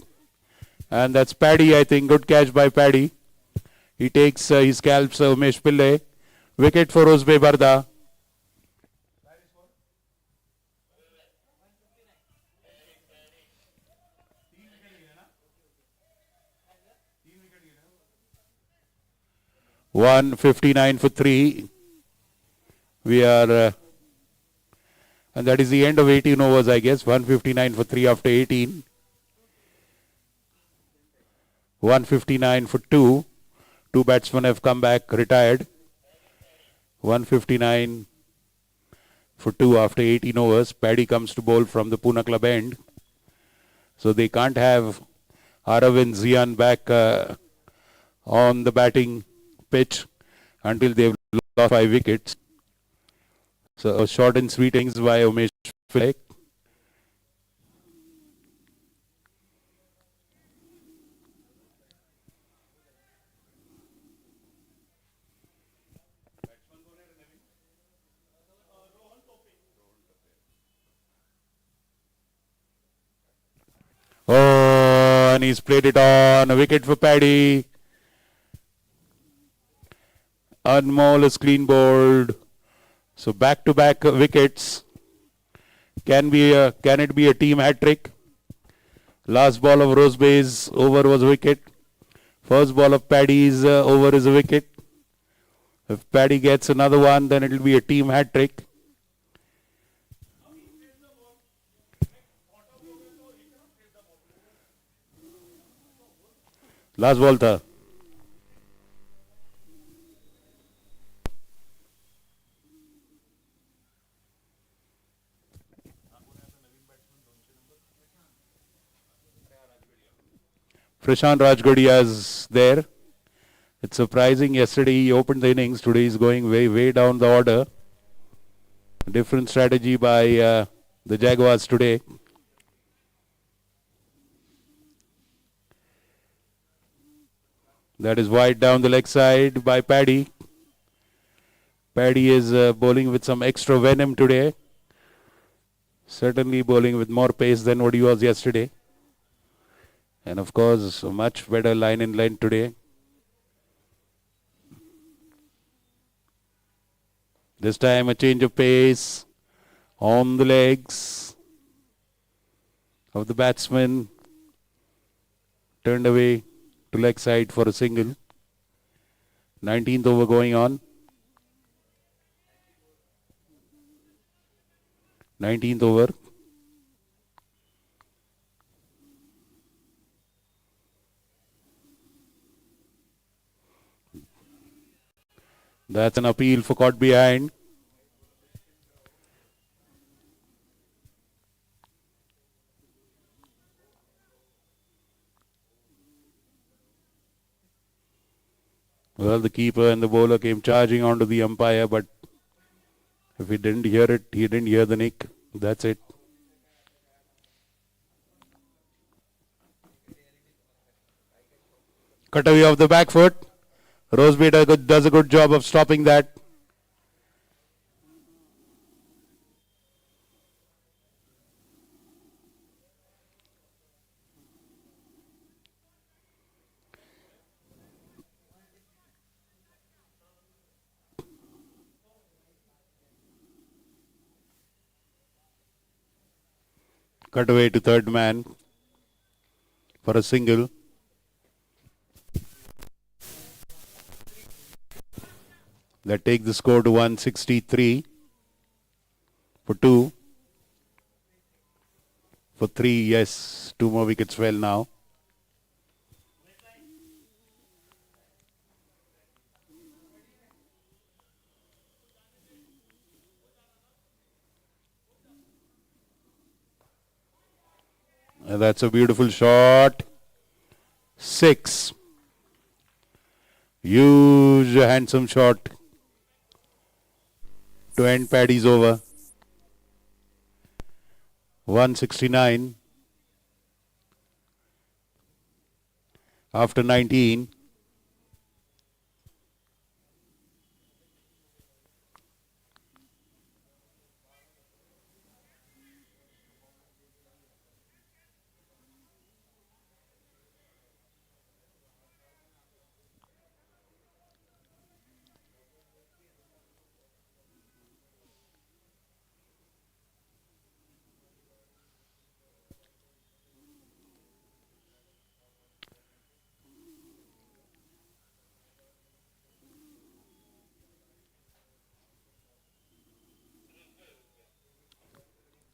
And that's Paddy, I think. Good catch by Paddy. He takes, he scalps Umesh Pillai. Wicket for Rosebay Barda. .159 for 3. We are... and that is the end of 18 overs, I guess. 159 for 3 after 18. 159 for 2. Two batsmen have come back, retired. 159 for 2 after 18 overs. Paddy comes to bowl from the Pune Club end. So they can't have Aravind Zian back on the batting pitch until they've lost 5 wickets. So a short and sweet innings by Umesh Pillai. Oh, and he's played it on. A wicket for Paddy. Anmol is clean bowled. So back-to-back wickets. Can it be a team hat-trick? Last ball of Rosebay's over was a wicket. First ball of Paddy's over is a wicket. If Paddy gets another one, then it will be a team hat-trick. Last ball tha. Prashant Rajgodia is there. It's surprising. Yesterday he opened the innings. Today he's going way down the order. Different strategy by the Jaguars today. That is wide down the leg side by Paddy. Paddy is bowling with some extra venom today. Certainly bowling with more pace than what he was yesterday. And of course, a much better line in length today. This time a change of pace on the legs of the batsman. Turned away to leg side for a single. 19th over going on. 19th over. That's an appeal for caught behind. Well, the keeper and the bowler came charging onto the umpire, but if he didn't hear it, he didn't hear the nick. That's it. Cut away off the back foot. Roseby does a good job of stopping that. Cut away to third man for a single. That takes the score to 163 for 2. For 3, yes, 2 more wickets fell now. And that's a beautiful shot. 6. Huge, handsome shot to end Paddy's over. 169 after 19.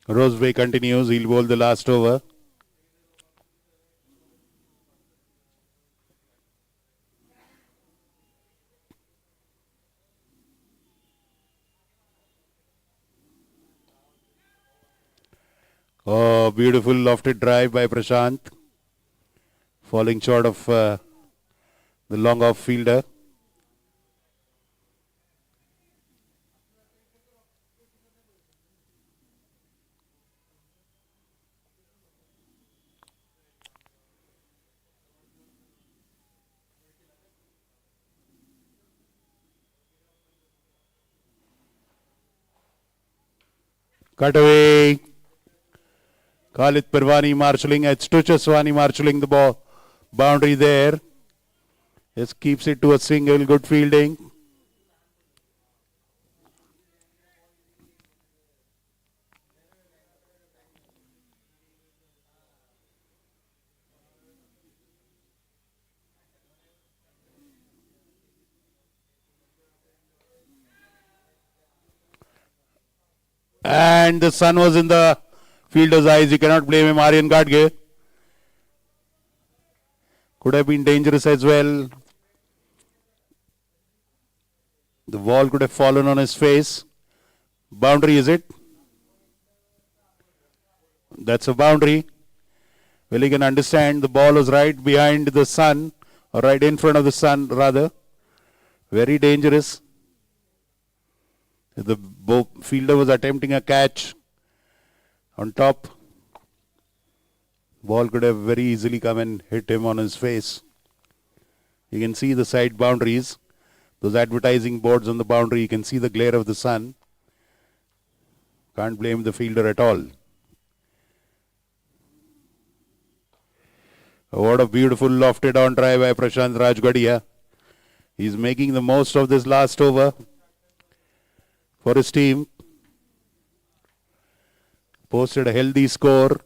Roseby continues. He'll bowl the last over. Oh, beautiful lofted drive by Prashant. Falling short of the long off fielder. Cut away. Khalid Pirwani marshalling, Tuchaswani marshalling the ball. Boundary there. Just keeps it to a single. Good fielding. And the sun was in the fielder's eyes. You cannot blame him, Aryan Gadge. Could have been dangerous as well. The ball could have fallen on his face. Boundary, is it? That's a boundary. Well, you can understand the ball was right behind the sun, or right in front of the sun, rather. Very dangerous. The Fielder was attempting a catch on top. Ball could have very easily come and hit him on his face. You can see the side boundaries. Those advertising boards on the boundary, you can see the glare of the sun. Can't blame the fielder at all. What a beautiful lofted on try by Prashant Rajgadia. He's making the most of this last over for his team. Posted a healthy score.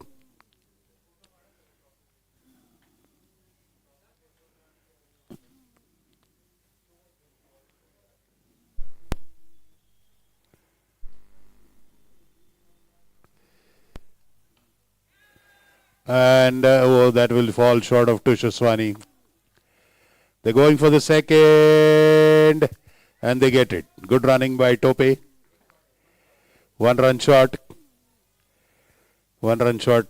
And that will fall short of Tushaswani. They're going for the second and they get it. Good running by Tope. 1 run short. 1 run short.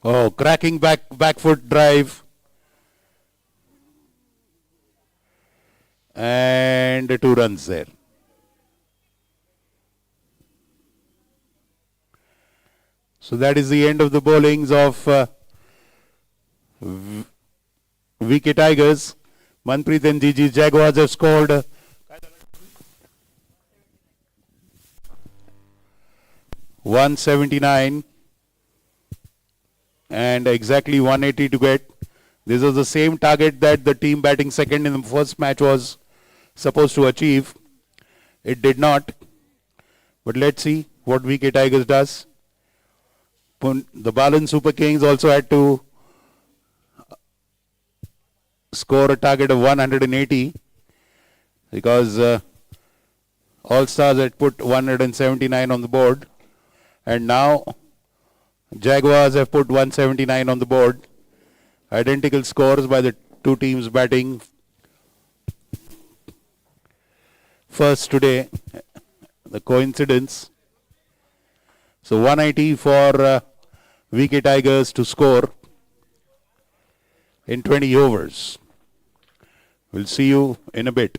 Oh, cracking back foot drive. And 2 runs there. So that is the end of the bowlings of VK Tigers. Manpreet and Gigi Jaguars have scored 179 and exactly 180 to get. This was the same target that the team batting second in the first match was supposed to achieve. It did not. But let's see what VK Tigers does. The Balan Super Kings also had to score a target of 180 because All Stars had put 179 on the board. And now Jaguars have put 179 on the board. Identical scores by the two teams batting first today. The coincidence. So 180 for VK Tigers to score in 20 overs. We'll see you in a bit.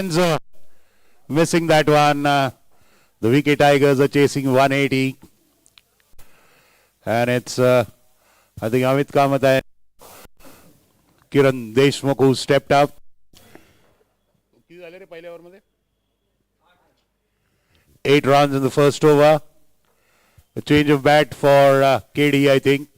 Missing that one. The wicket Tigers are chasing 180. And it's, I think, Amit Kamath and Kiran Deshmukh who stepped up. 8 runs in the first over. A change of bat for KD, I think.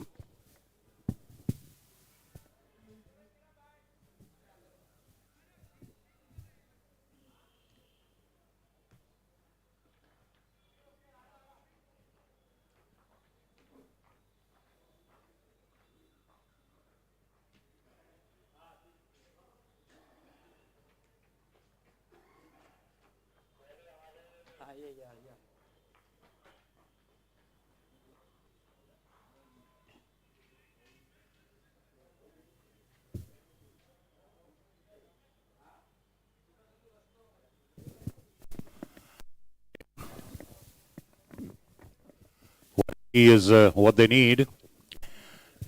He is what they need.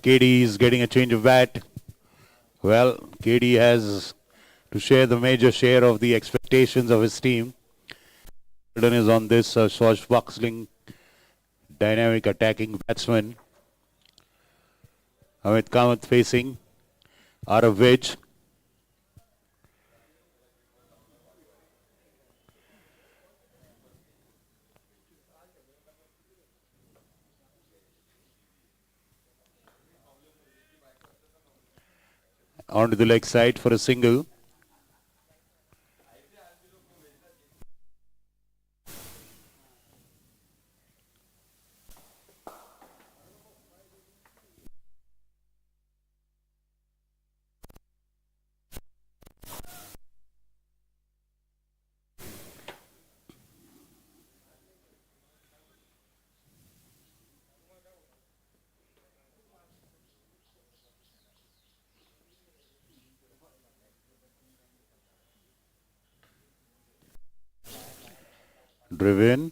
KD is getting a change of bat. Well, KD has to share the major share of the expectations of his team. Jordan is on this swashbuckling, dynamic attacking batsman. Amit Kamath facing out of which onto the leg side for a single. Driven.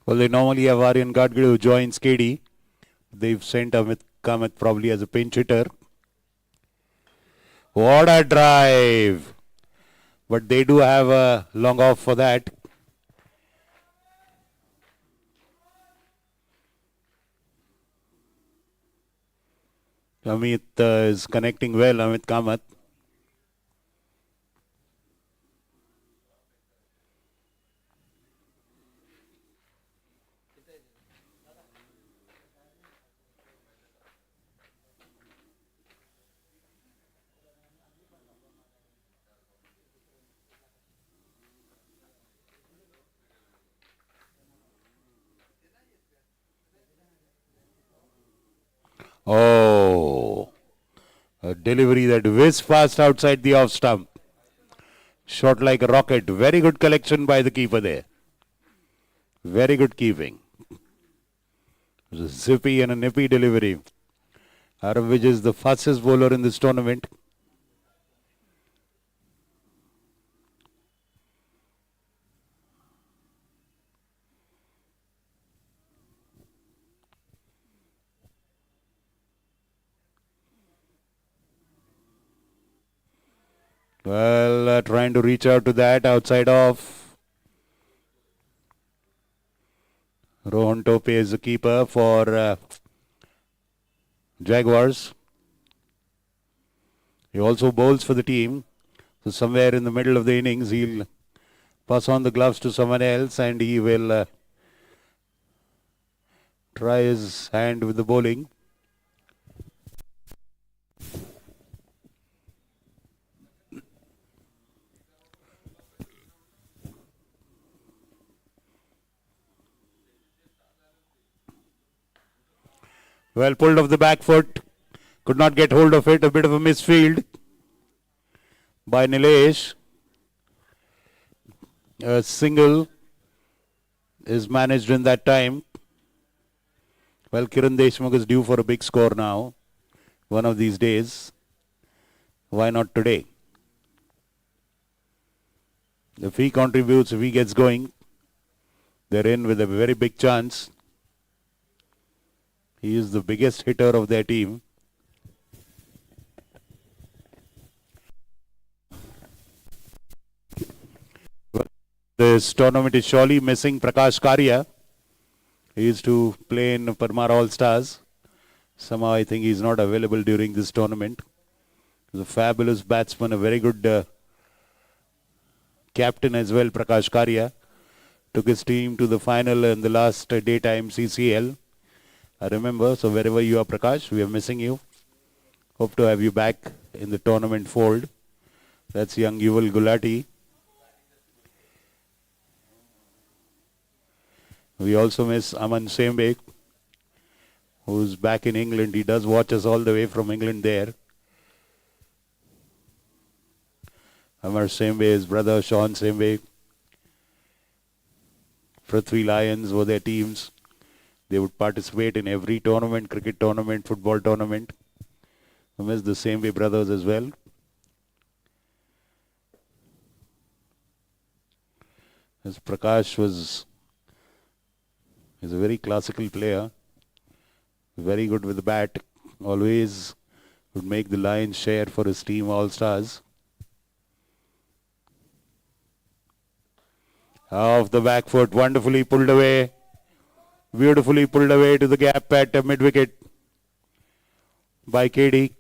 Well, they normally have Aryan Gadgil who joins KD. They've sent Amit Kamath probably as a pinch hitter. What a drive! But they do have a long off for that. Amit is connecting well, Amit Kamath. Oh, a delivery that whizzed past outside the off stump. Shot like a rocket. Very good collection by the keeper there. Very good keeping. It was a zippy and a nippy delivery. Out of which is the fastest bowler in this tournament. Well, trying to reach out to that outside off. Rohan Tope is the keeper for Jaguars. He also bowls for the team. So somewhere in the middle of the innings, he'll pass on the gloves to someone else and he will try his hand with the bowling. Well, pulled off the back foot. Could not get hold of it. A bit of a misfield by Nilesh. A single is managed in that time. Well, Kiran Deshmukh is due for a big score now. One of these days. Why not today? If he contributes, if he gets going, they're in with a very big chance. He is the biggest hitter of their team. This tournament is surely missing Prakash Karia. He is to play in Parmar All-Stars. Somehow I think he's not available during this tournament. He's a fabulous batsman, a very good captain as well, Prakash Karia. Took his team to the final in the last daytime CCL. I remember, so wherever you are, Prakash, we are missing you. Hope to have you back in the tournament fold. That's young Yuval Gulati. We also miss Aman Sembe, who's back in England. He does watch us all the way from England there. Amar Sembe, his brother Sean Sembe. Prithvi Lions were their teams. They would participate in every tournament, cricket tournament, football tournament. We miss the Sembe brothers as well. As Prakash is a very classical player. Very good with the bat. Always would make the lion's share for his team All-Stars. Off the back foot, wonderfully pulled away. Beautifully pulled away to the gap at mid-wicket by KD.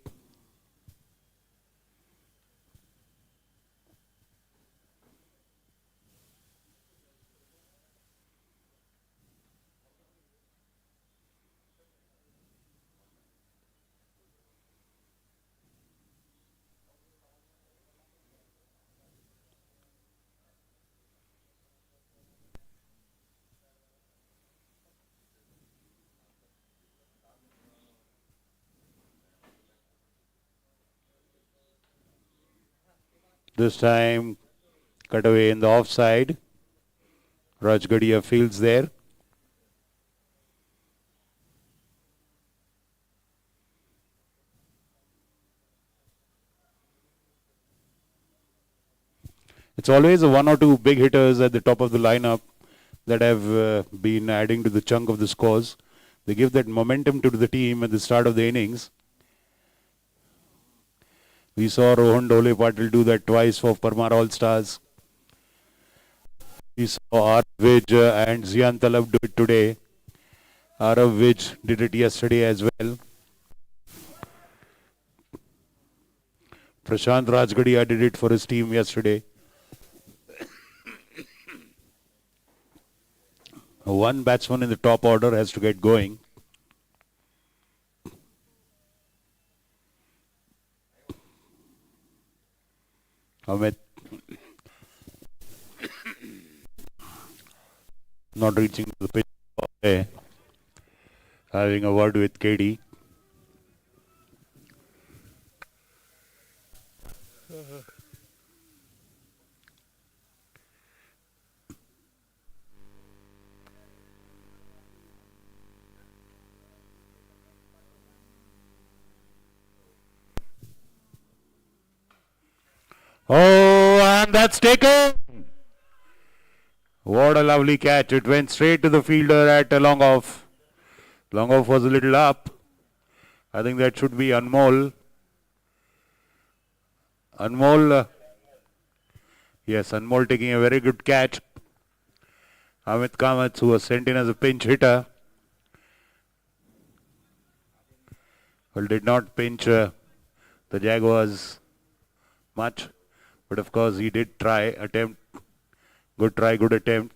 This time, cut away in the offside. Rajgadia fields there. It's always a one or two big hitters at the top of the lineup that have been adding to the chunk of the scores. They give that momentum to the team at the start of the innings. We saw Rohan Dole Patil do that twice for Parmar All-Stars. We saw Arav Vij and Zian Talab do it today. Arav Vij did it yesterday as well. Prashant Rajgadia did it for his team yesterday. One batsman in the top order has to get going. Amit not reaching the pitch, having a word with KD. Oh, and that's taken. What a lovely catch. It went straight to the fielder at a long off. Long off was a little up. I think that should be Anmol. Anmol, yes, Anmol taking a very good catch. Amit Kamath, who was sent in as a pinch hitter, well, did not pinch the Jaguars much. But of course, he did attempt. Good try, good attempt.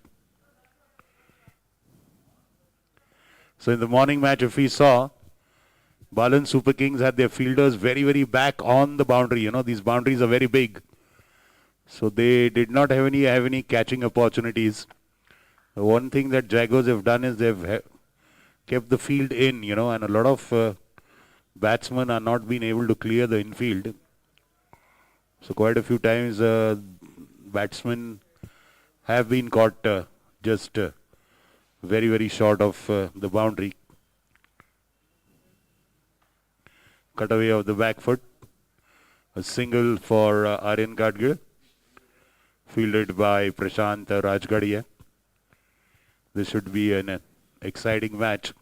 So in the morning match, if we saw, Balan Super Kings had their fielders very, very back on the boundary. You know, these boundaries are very big. So they did not have any catching opportunities. The one thing that Jaguars have done is they've kept the field in, you know, and a lot of batsmen are not being able to clear the infield. So quite a few times batsmen have been caught just very, very short of the boundary. Cutaway of the back foot. A single for Aryan Gadgil, fielded by Prashant Rajgadia. This should be an exciting match.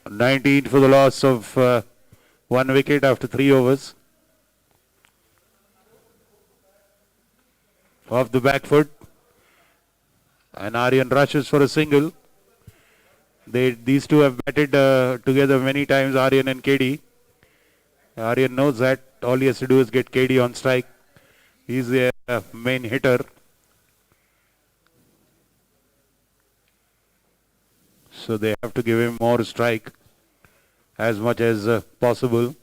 $19 for the loss of 1 wicket after 3 overs. Off the back foot. And Aryan rushes for a single. These two have batted together many times, Aryan and KD. Aryan knows that. All he has to do is get KD on strike. He's the main hitter. So they have to give him more strike as much as possible.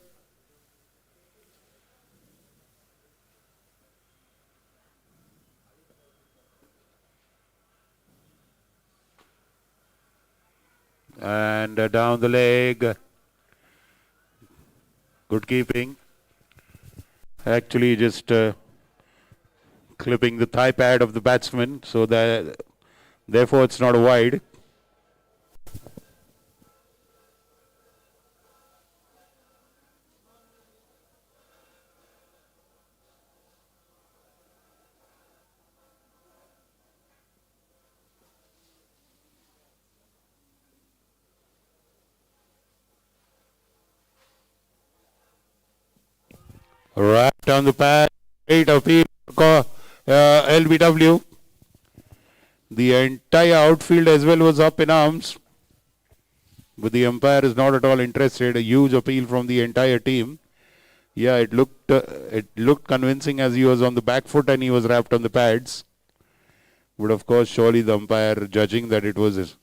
And down the leg. Good keeping. Actually just clipping the thigh pad of the batsman, so that therefore it's not wide. Right on the pad, 8 appeal, LBW. The entire outfield as well was up in arms, but the umpire is not at all interested. A huge appeal from the entire team. Yeah, it looked convincing as he was on the back foot and he was wrapped on the pads. But of course, surely the umpire judging that it was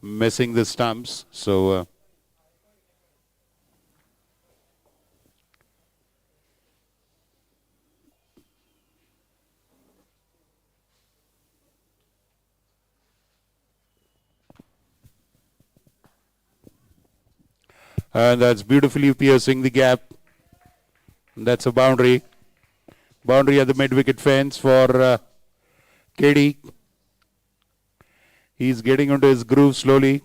missing the stumps. So and that's beautifully piercing the gap. That's a boundary. Boundary at the mid-wicket fence for KD. He's getting into his groove slowly.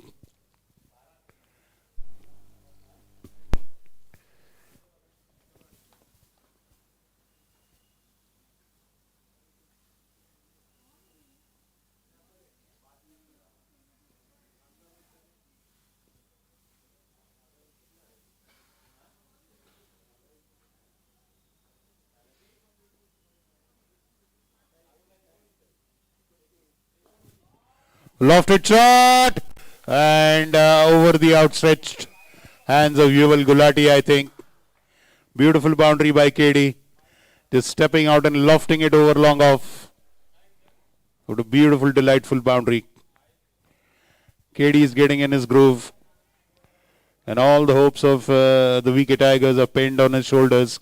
Lofted shot and over the outstretched hands of Yuval Gulati, I think. Beautiful boundary by KD. Just stepping out and lofting it over long off. What a beautiful, delightful boundary. KD is getting in his groove. And all the hopes of the VK Tigers are pinned on his shoulders.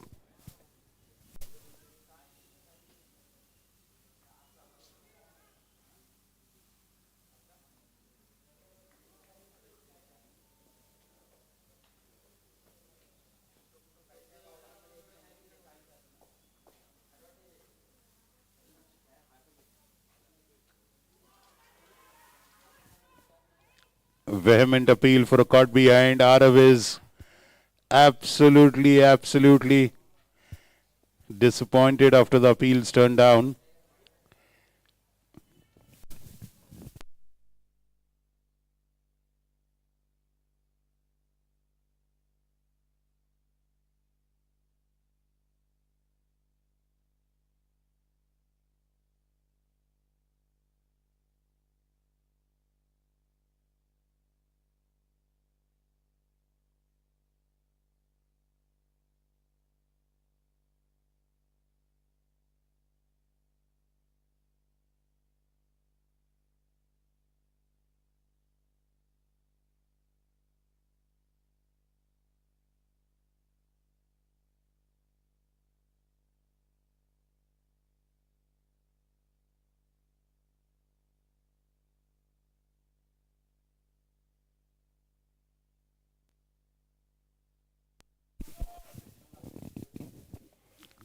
Vehement appeal for a caught behind. Arav is absolutely disappointed after the appeals turned down.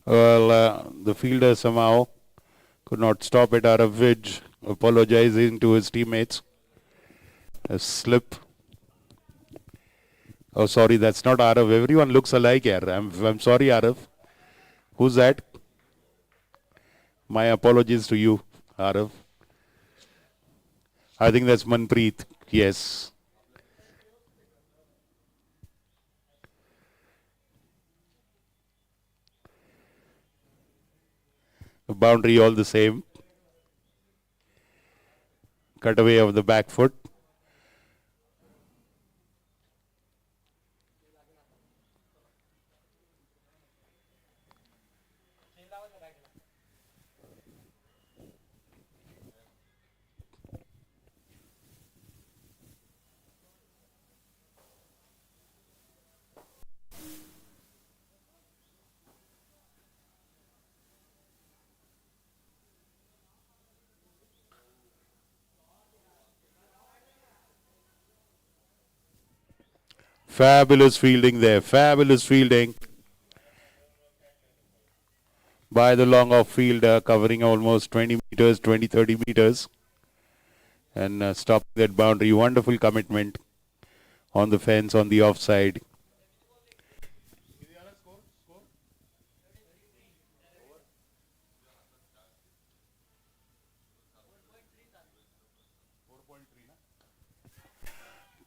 Well, the fielder somehow could not stop it. Arav Vij apologizing to his teammates. A slip. Oh, sorry, that's not Arav. Everyone looks alike here. I'm sorry, Arav. Who's that? My apologies to you, Arav. I think that's Manpreet. Yes. Boundary all the same. Cutaway of the back foot. Fabulous fielding there. Fabulous fielding by the long off fielder, covering almost 20 meters, 20, 30 meters. And stopping that boundary. Wonderful commitment on the fence, on the offside.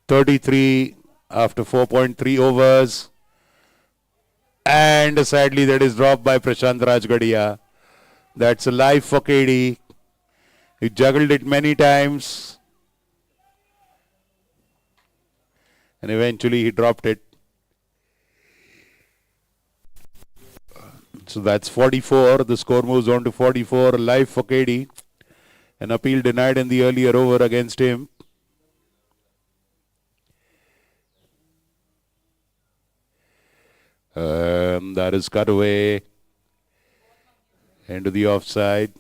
.33 after 4.3 overs. And sadly that is dropped by Prashant Rajgadia. That's a life for KD. He juggled it many times. And eventually he dropped it. So that's 44. The score moves on to 44. Life for KD. An appeal denied in the earlier over against him. That is cut away into the offside.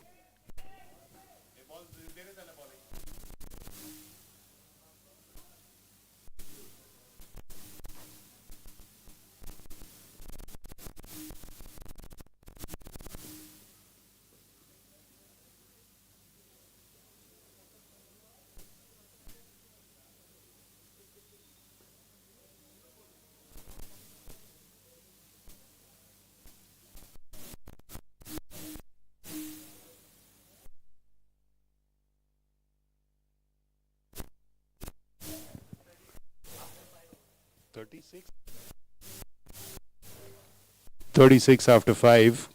.36 after 5.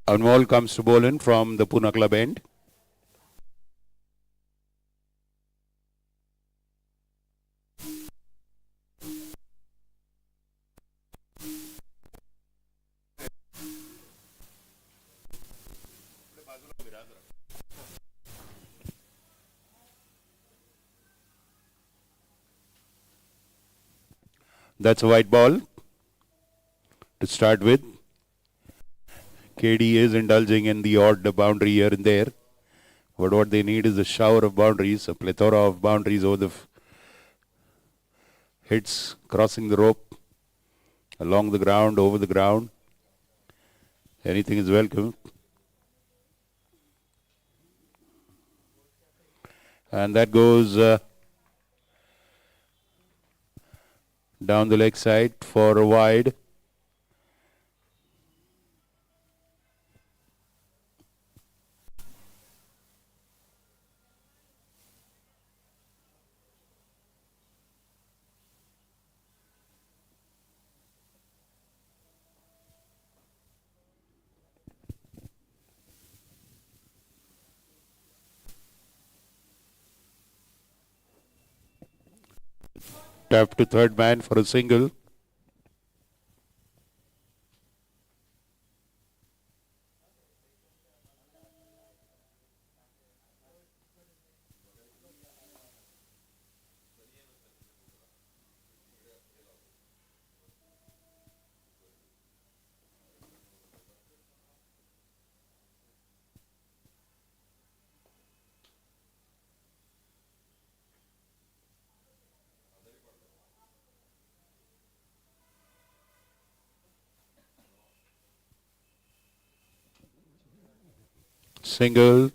Anmol comes to bowl in from the Pune club end. That's a white ball to start with. KD is indulging in the odd boundary here and there. But what they need is a shower of boundaries, a plethora of boundaries over the hits, crossing the rope, along the ground, over the ground. Anything is welcome. And that goes down the leg side for a wide. Tap to third man for a single. Single.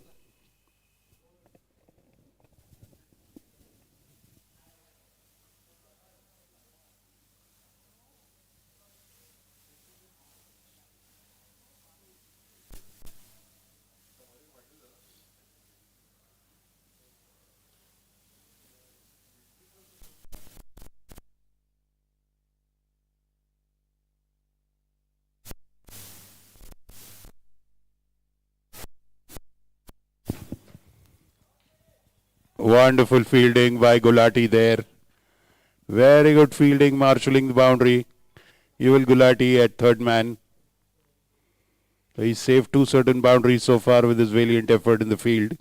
Wonderful fielding by Gulati there. Very good fielding, marshalling the boundary. Yuval Gulati at third man. He saved two certain boundaries so far with his valiant effort in the field.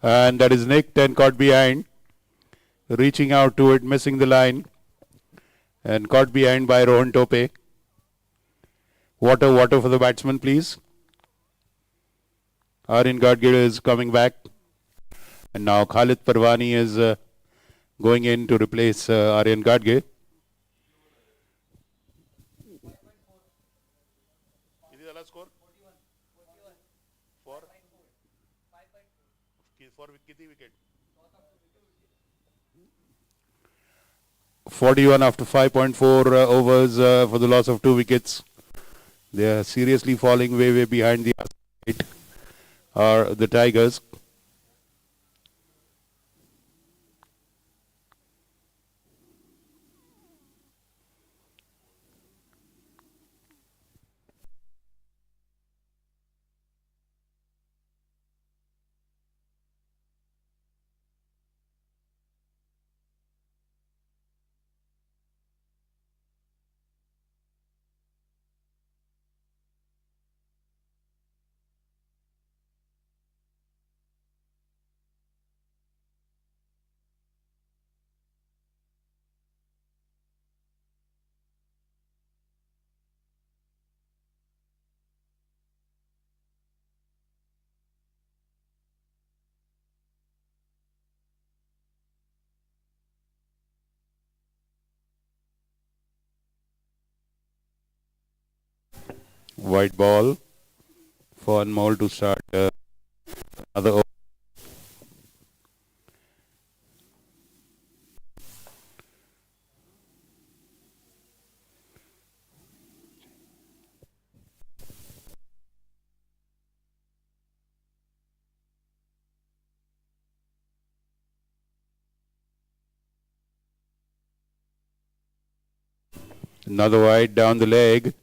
And that is nicked and caught behind. Reaching out to it, missing the line. And caught behind by Rohan Tope. Water for the batsman, please. Aryan Gadgil is coming back. And now Khalid Parwani is going in to replace Aryan Gadgil. Score? For wicket? 41 after 5.4 overs for the loss of 2 wickets. They are seriously falling way behind the side are the Tigers. White ball for Anmol to start another over. Another wide down the leg.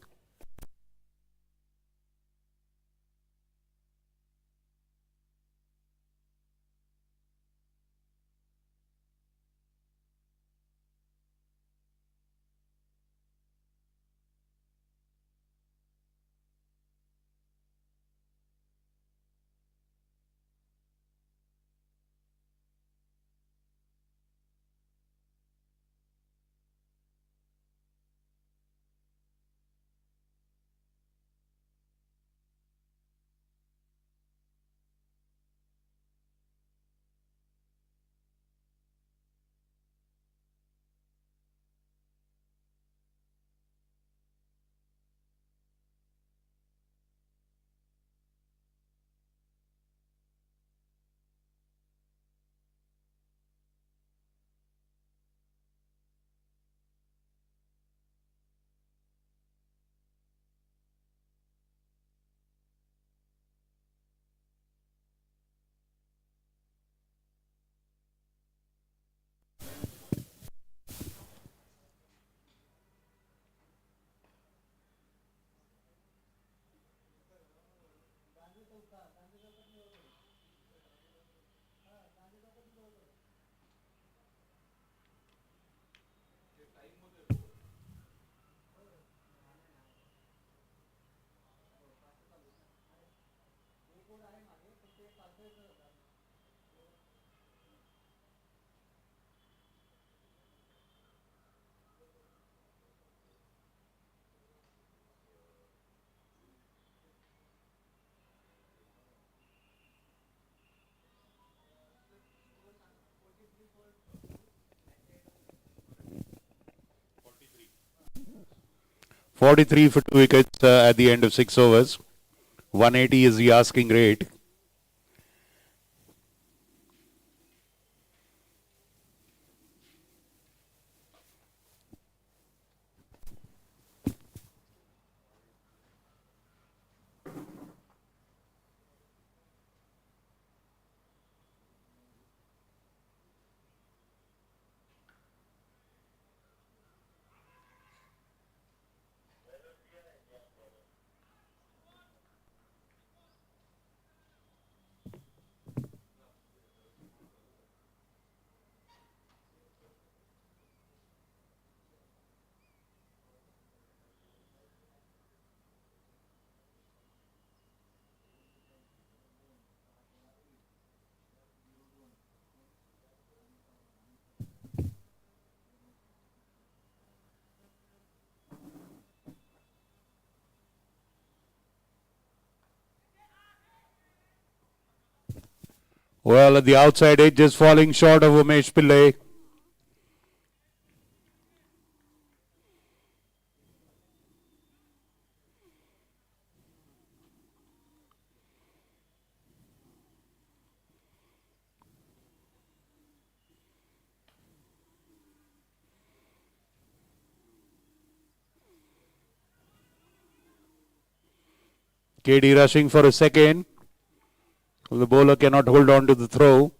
43 for 2 wickets at the end of 6 overs. 180 is the asking rate. Well, at the outside edge, just falling short of Umesh Pillai. KD rushing for a second. The bowler cannot hold on to the throw.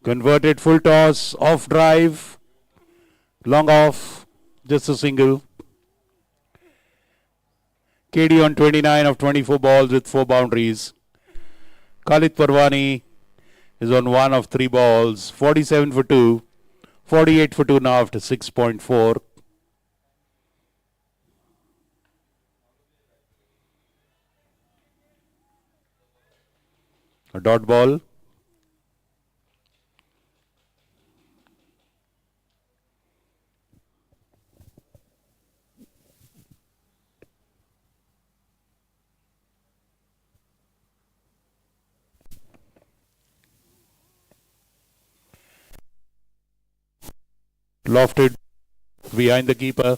Converted full toss, off drive, long off, just a single. KD on 29 of 24 balls with 4 boundaries. Khalid Parwani is on 1 of 3 balls, 47 for 2, 48 for 2 now after 6.4. A dot ball. Lofted behind the keeper.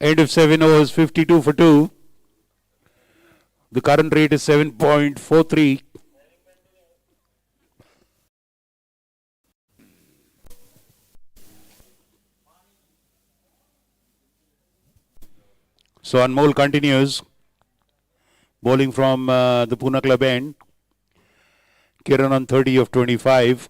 End of 7 overs, 52 for 2. The current rate is 7.43. So Anmol continues. Bowling from the Pune club end. Kiran on 30 of 25.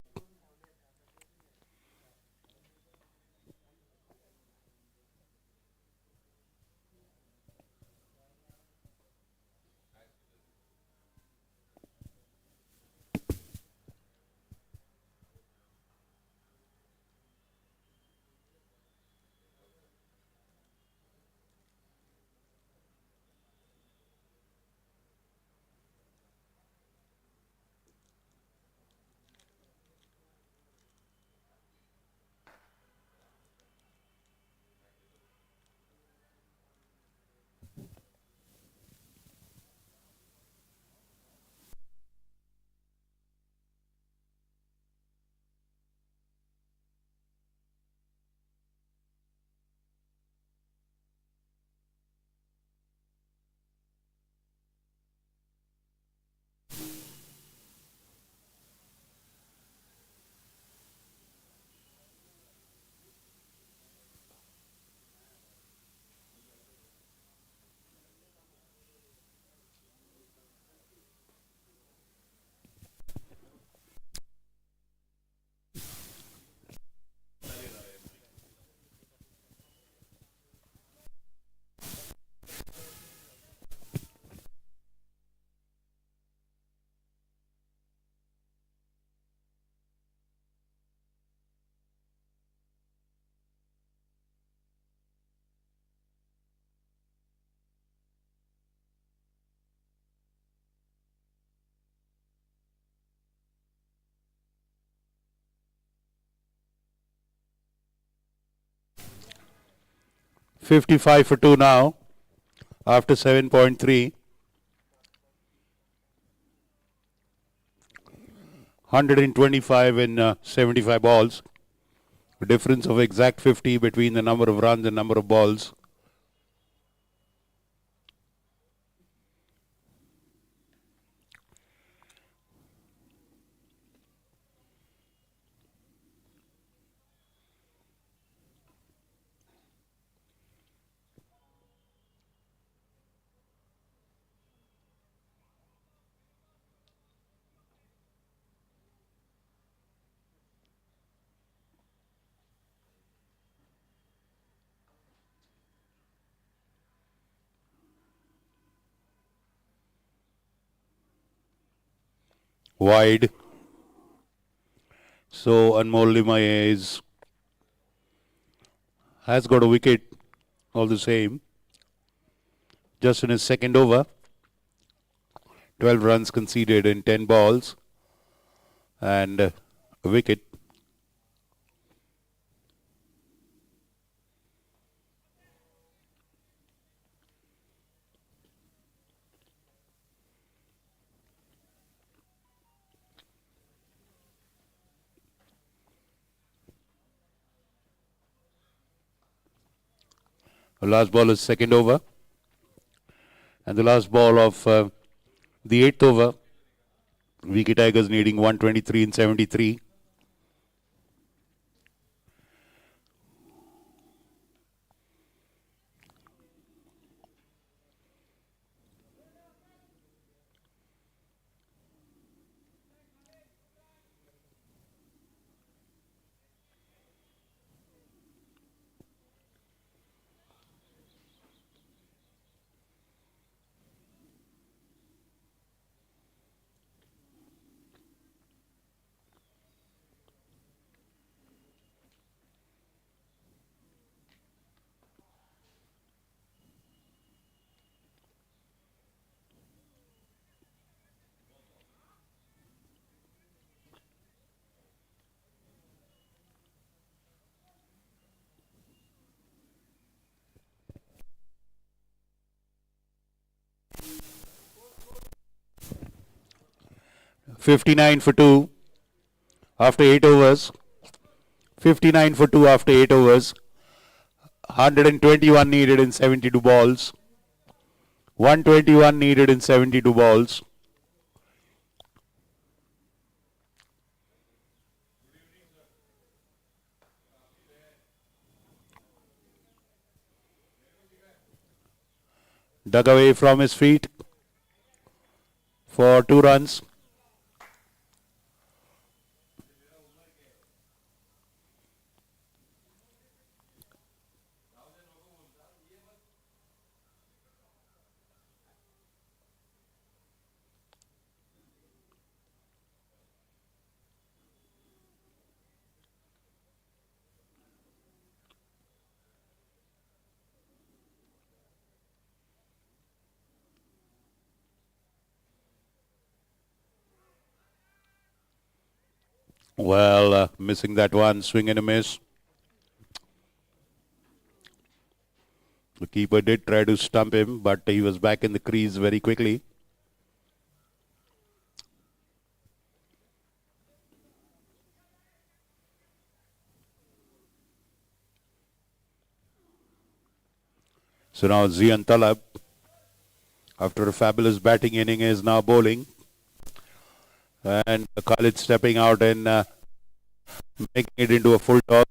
55 for 2 now after 7.3. 125 in 75 balls. A difference of exact 50 between the number of runs and number of balls. Wide. So Anmol Limaye has got a wicket all the same. Just in his second over. 12 runs conceded in 10 balls. And a wicket. The last ball is second over. And the last ball of the eighth over. VK Tigers needing 123 in 73. $59 for 2 after 8 overs. 59 for 2 after 8 overs. 121 needed in 72 balls. 121 needed in 72 balls. Dug away from his feet for 2 runs. Well, missing that one, swing and a miss. The keeper did try to stump him, but he was back in the crease very quickly. So now Zian Talab, after a fabulous batting inning, is now bowling. And Khalid stepping out and making it into a full toss.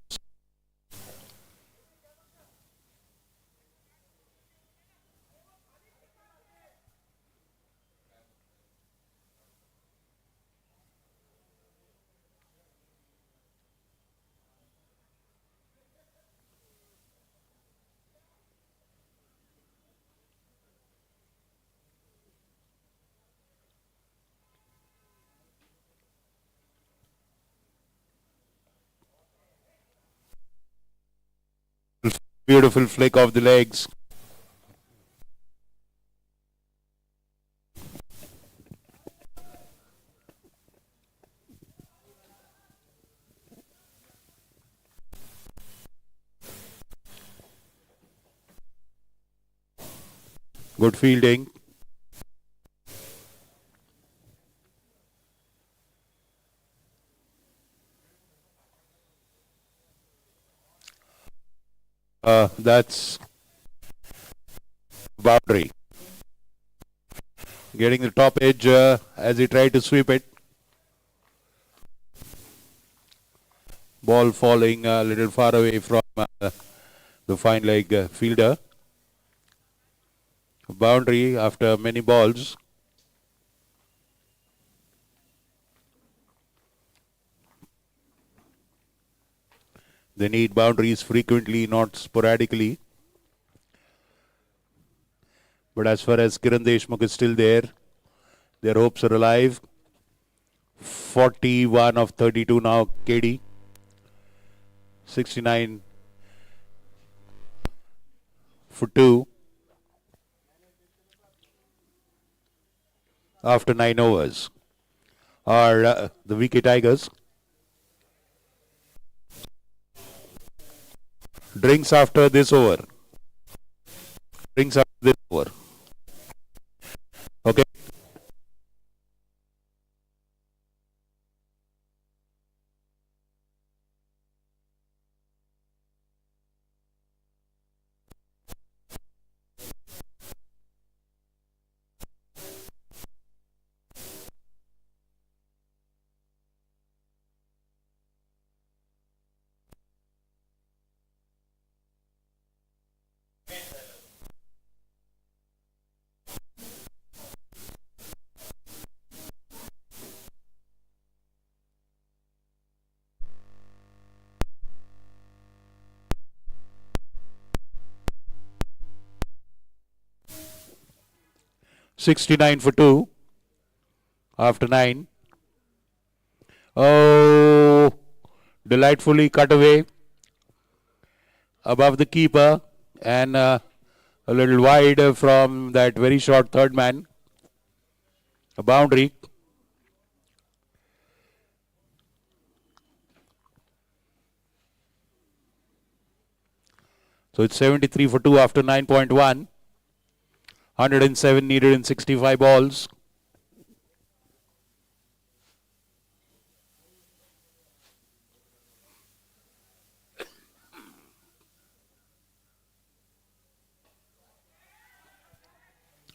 Beautiful flick of the legs. Good fielding. That's boundary. Getting the top edge as he tried to sweep it. Ball falling a little far away from the fine leg fielder. Boundary after many balls. They need boundaries frequently, not sporadically. But as far as Kiran Deshmukh is still there, their hopes are alive. 41 of 32 now, KD. 69 for 2 after 9 overs. Are the VK Tigers. Drinks after this over. Drinks after this over. Okay. $69 for 2 after 9. Oh, delightfully cut away above the keeper and a little wide from that very short third man. A boundary. So it's 73 for 2 after 9.1. 107 needed in 65 balls.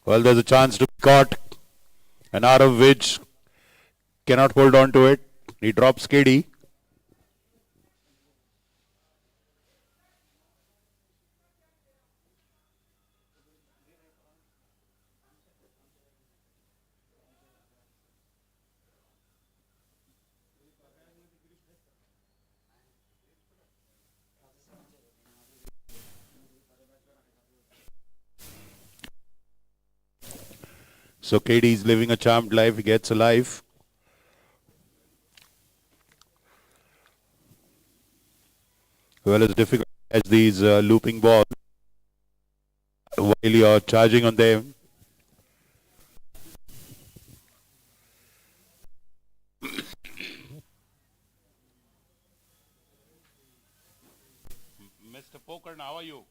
Well, there's a chance to be caught. And out of which cannot hold on to it. He drops KD. So KD is living a charmed life. He gets a life. Well, it's difficult to catch these looping balls while you're charging on them. Mr. Poker, how are you?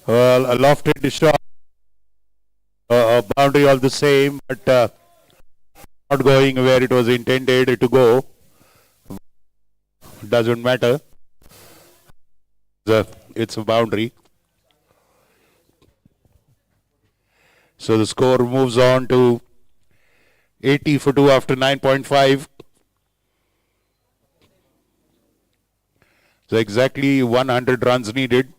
Well, a lofted shot, a boundary all the same, but not going where it was intended to go. Doesn't matter. It's a boundary. So the score moves on to 80 for 2 after 9.5. So exactly 100 runs needed.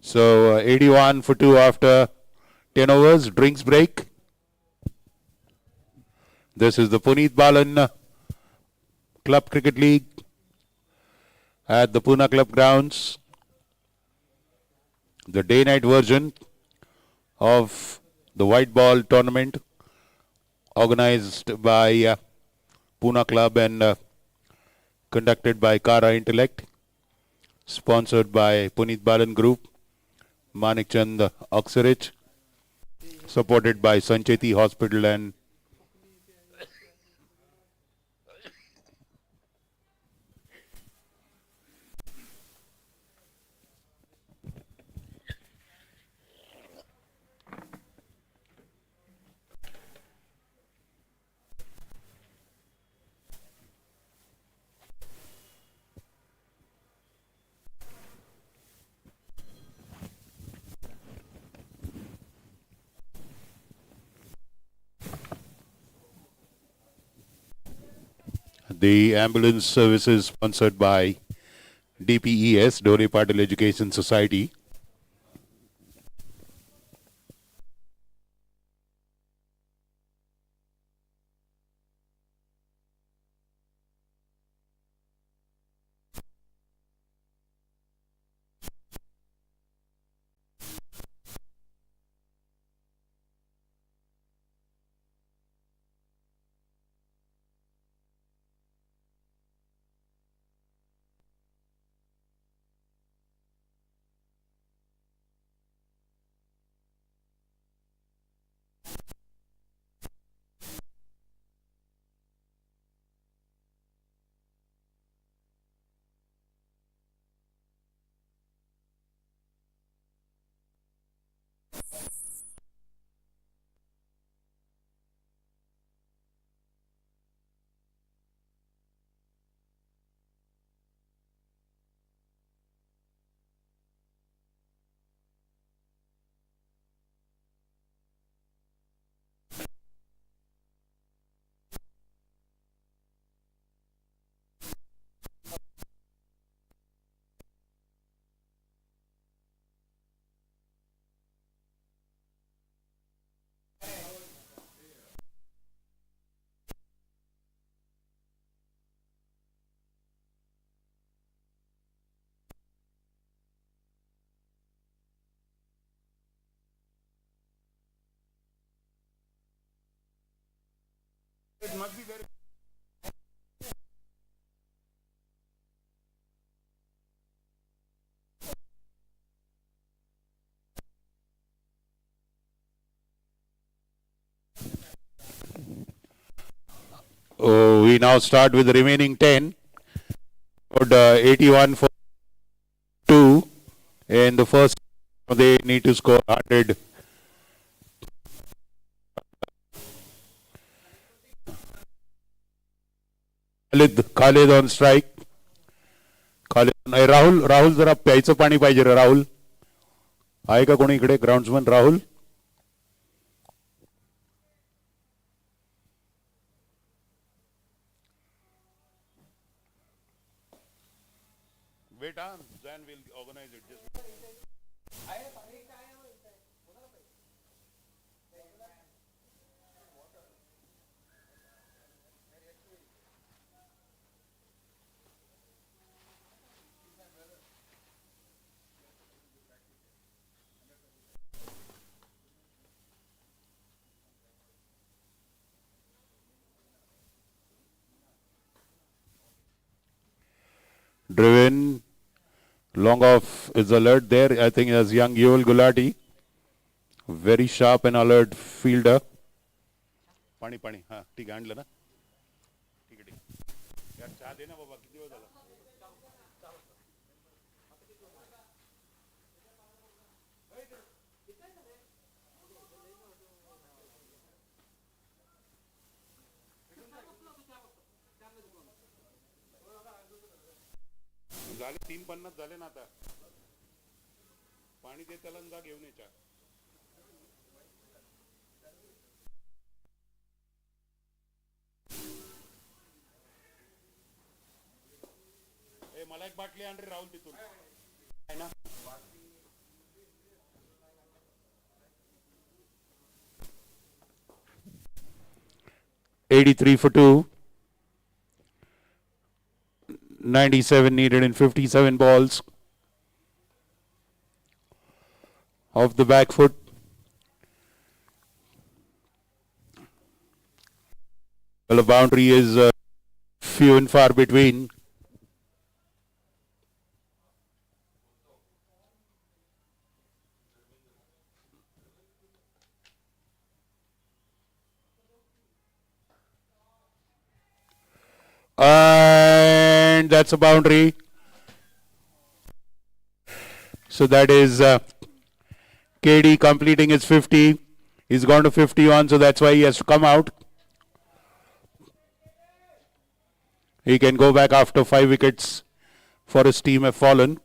So 81 for 2 after 10 overs. Drinks break. This is the Puneet Balan Club Cricket League at the Pune Club grounds. The day-night version of the white ball tournament organized by Pune Club and conducted by Kara Intellect, sponsored by Puneet Balan Group, Manik Chand Aksarich, supported by Sancheti Hospital and the ambulance services sponsored by DPES, Dore Patil Education Society. We now start with the remaining 10. 81 for 2. In the first, they need to score 100. Khalid on strike. Rahul जरा प्यायचं पाणी पाहिजे रे राहुल. आहे का कोणी इकडे ग्राउंड्समन Rahul? Wait, then we'll organize it. Driven, long off is alert there. I think as young Yuval Gulati, very sharp and alert fielder. पाणी पाणी हाँ ठीक आहे आणलं ना ठीक आहे ठीक यार चहा दे ना बाबा किती वेळ झाला झाले 3:50 झाले ना आता पाणी दे त्याला जा घेऊन ये चहा मला एक बाटली आण रे राहुल तिथून आहे ना 83 for 2. 97 needed in 57 balls. Off the back foot. Well, the boundary is few and far between. And that's a boundary. So that is KD completing his 50. He's gone to 51, so that's why he has to come out. He can go back after 5 wickets for his team have fallen.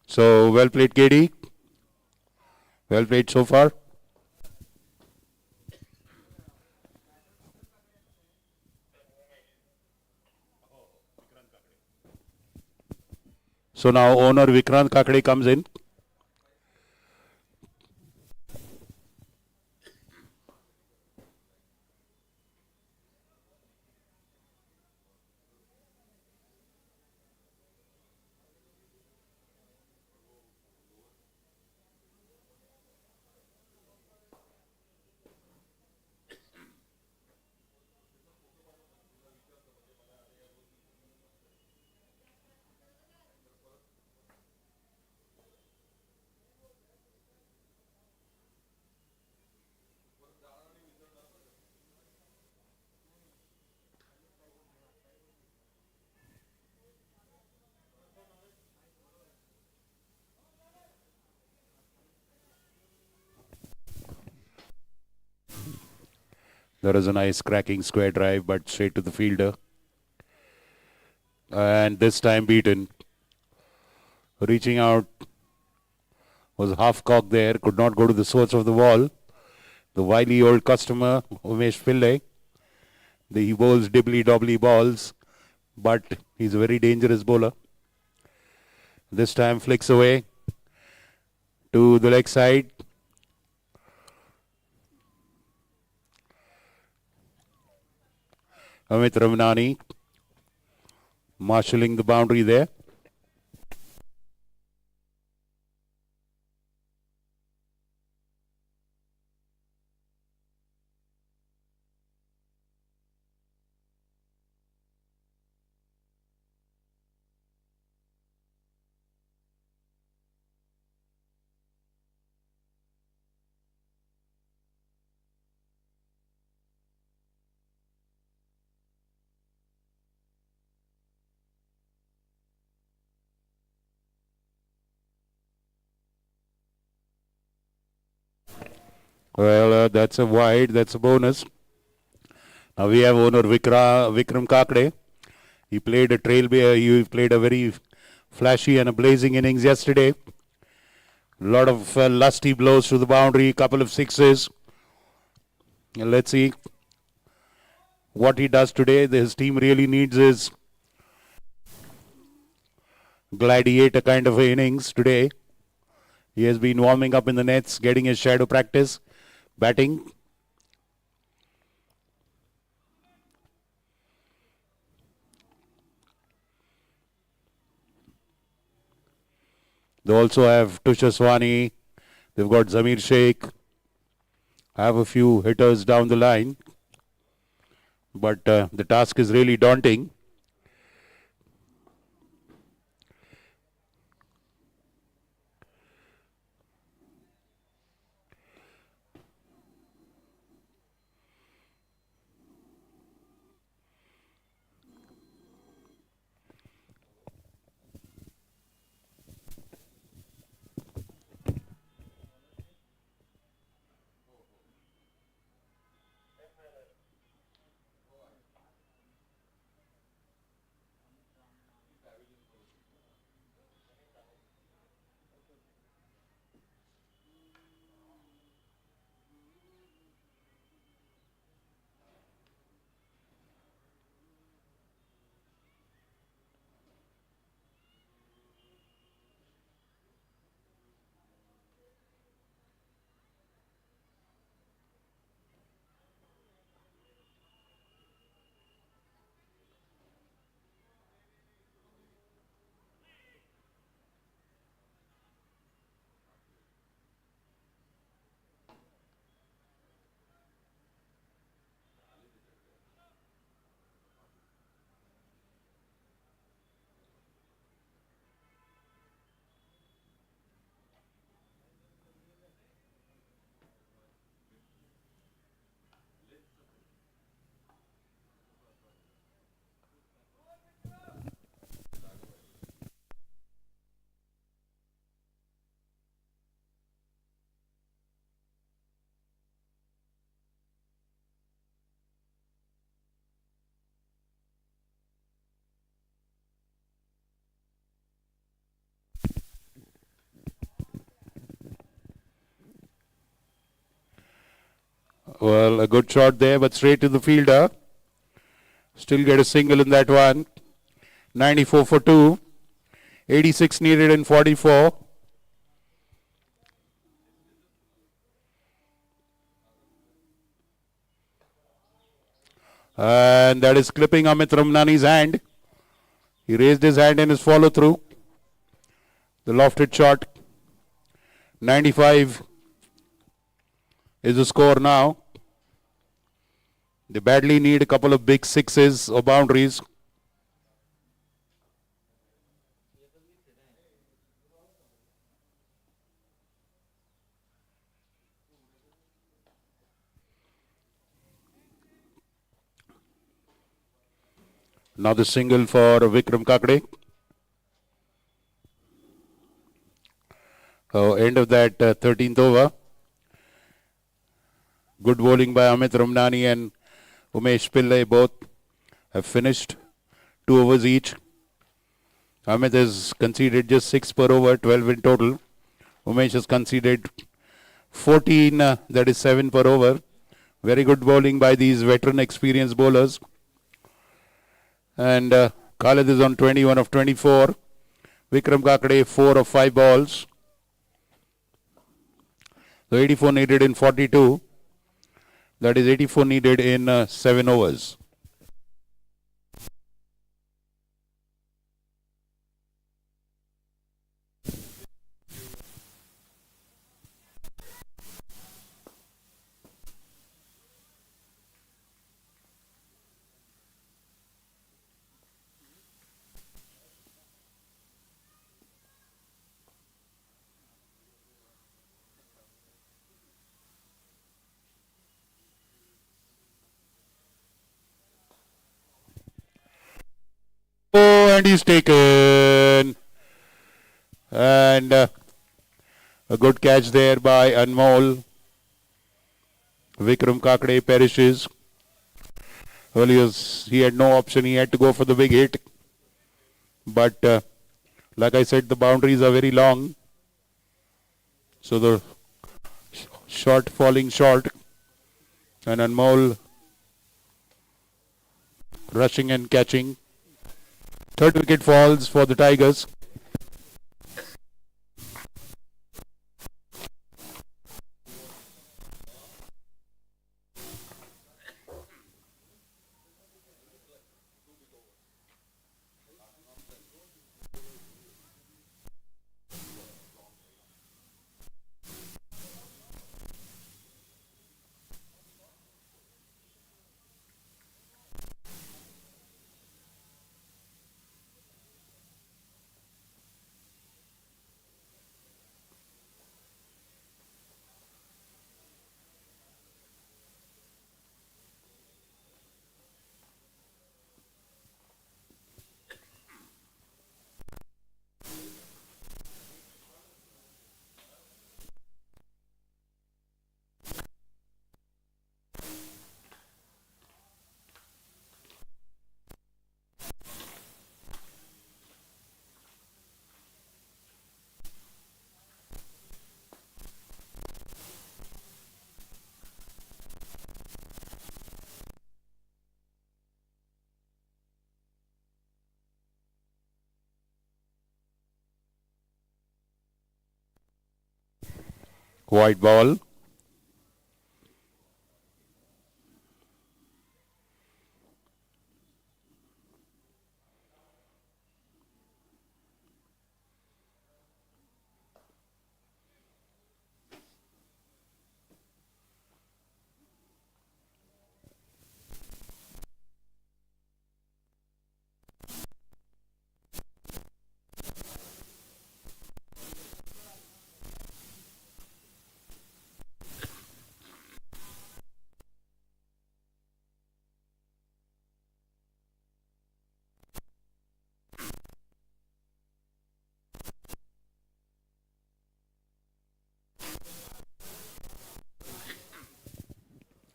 So well played, KD. Well played so far. So now owner Vikrant Kakade comes in. There is a nice cracking square drive, but straight to the fielder. And this time beaten. Reaching out was half cocked there, could not go to the source of the ball. The wily old customer, Umesh Pillai, he bowls dibbly-dobbly balls, but he's a very dangerous bowler. This time flicks away to the leg side. Amit Ramnani marshalling the boundary there. Well, that's a wide, that's a bonus. Now we have owner Vikram Kakade. He played a he played a very flashy and a blazing innings yesterday. A lot of lusty blows to the boundary, couple of sixes. Let's see what he does today. His team really needs his gladiator kind of innings today. He has been warming up in the nets, getting his shadow practice, batting. They also have Tusha Swani. They've got Zamir Sheikh. Have a few hitters down the line. But the task is really daunting. Well, a good shot there, but straight to the fielder. Still get a single in that one. 94 for 2. 86 needed in 44. And that is clipping Amit Ramnani's hand. He raised his hand in his follow through. The lofted shot. 95 is the score now. They badly need a couple of big sixes or boundaries. Now the single for Vikram Kakade. End of that 13th over. Good bowling by Amit Ramnani and Umesh Pillai. Both have finished 2 overs each. Amit has conceded just 6 per over, 12 in total. Umesh has conceded 14, that is 7 per over. Very good bowling by these veteran experienced bowlers. And Khalid is on 21 of 24. Vikram Kakade 4 of 5 balls. So 84 needed in 42. That is 84 needed in 7 overs. Oh, and he's taken. And a good catch there by Anmol. Vikram Kakade perishes. Well, he had no option. He had to go for the big hit. But like I said, the boundaries are very long. So the shot falling short. And Anmol rushing and catching. Third wicket falls for the Tigers. White ball.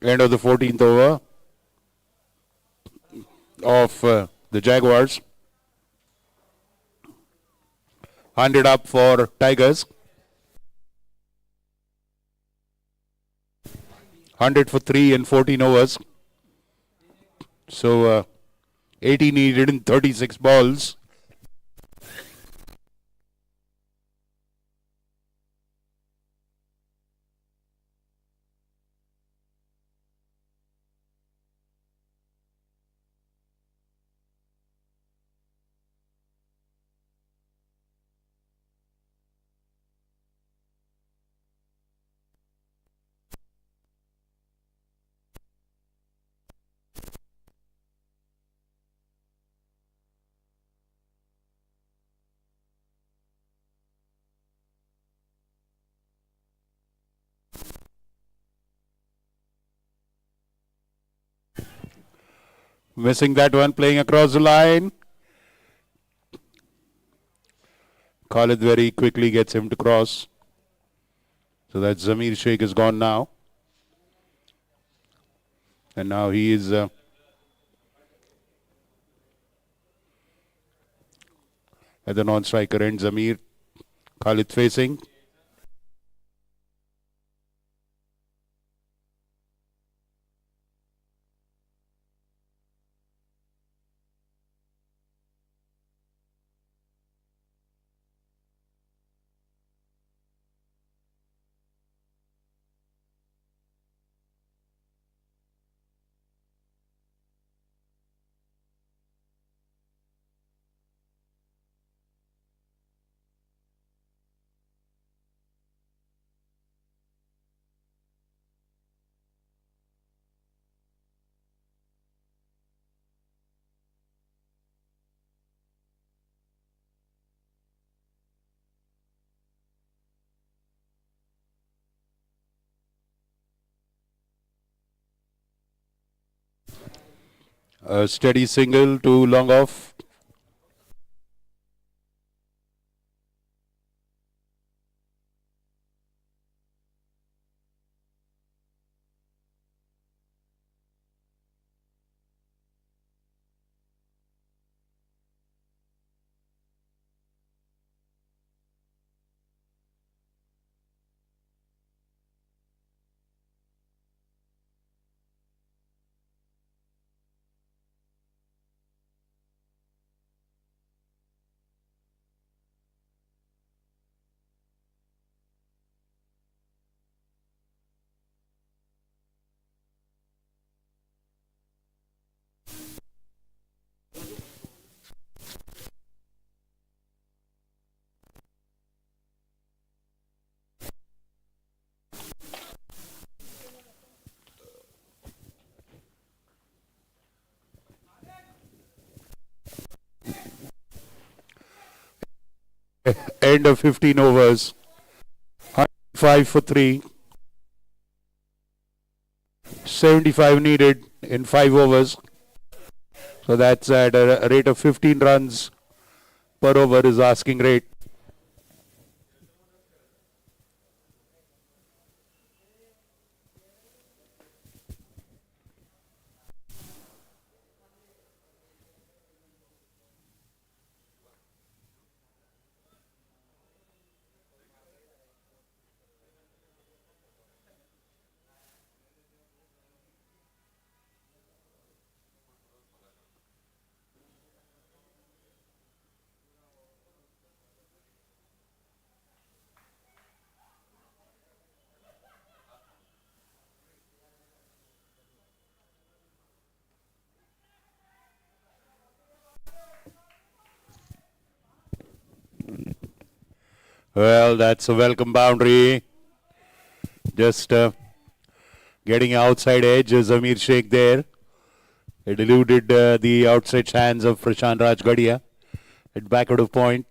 End of the 14th over of the Jaguars. 100 up for Tigers. 100 for 3 in 14 overs. So 80 needed in 36 balls. Missing that one, playing across the line. Khalid very quickly gets him to cross. So that Zamir Sheikh is gone now. And now he is at the non-striker end. Zamir, Khalid facing. A steady single to long off. End of 15 overs. 105 for 3. 75 needed in 5 overs. So that's at a rate of 15 runs per over is asking rate. Well, that's a welcome boundary. Just getting outside edge, Zamir Sheikh there. It eluded the outstretched hands of Prashant Raj Gadia at back out of point.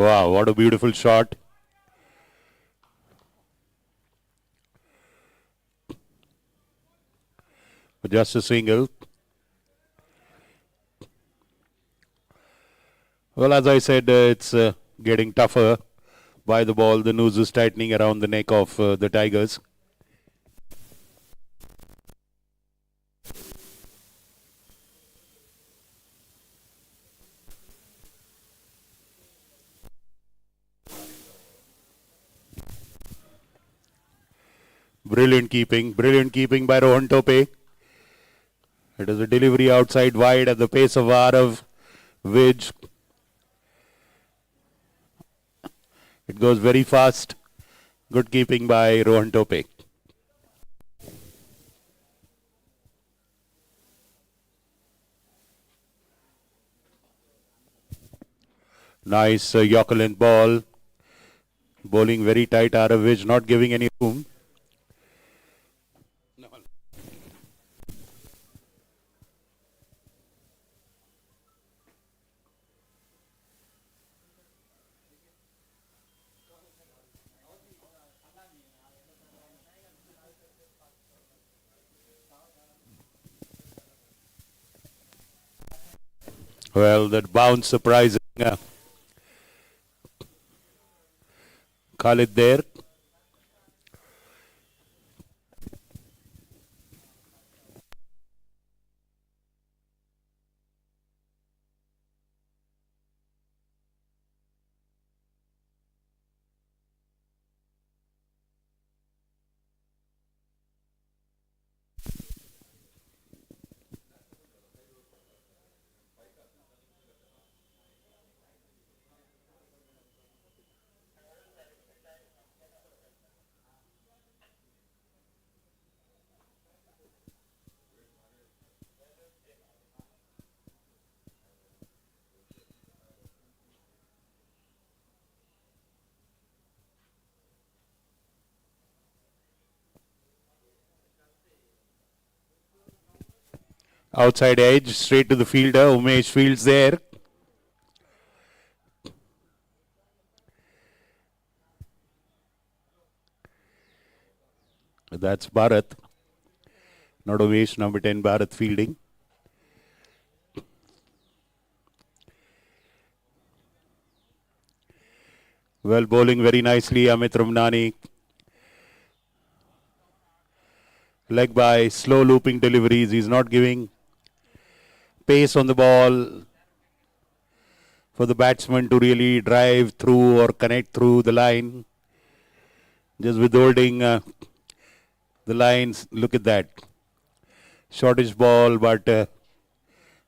Wow, what a beautiful shot. Just a single. Well, as I said, it's getting tougher by the ball. The noose is tightening around the neck of the Tigers. Brilliant keeping by Rohan Tope. It is a delivery outside wide at the pace of Arav Vidge. It goes very fast. Good keeping by Rohan Tope. Nice Yorker length ball. Bowling very tight. Arav Vidge not giving any room. Well, that bounce surprising. Khalid there. Outside edge, straight to the fielder. Umesh fields there. That's Bharat. Not Umesh, number 10, Bharat fielding. Well, bowling very nicely, Amit Ramnani. Leg by, slow looping deliveries. He's not giving pace on the ball for the batsman to really drive through or connect through the line. Just withholding the lines. Look at that. Shortish ball, but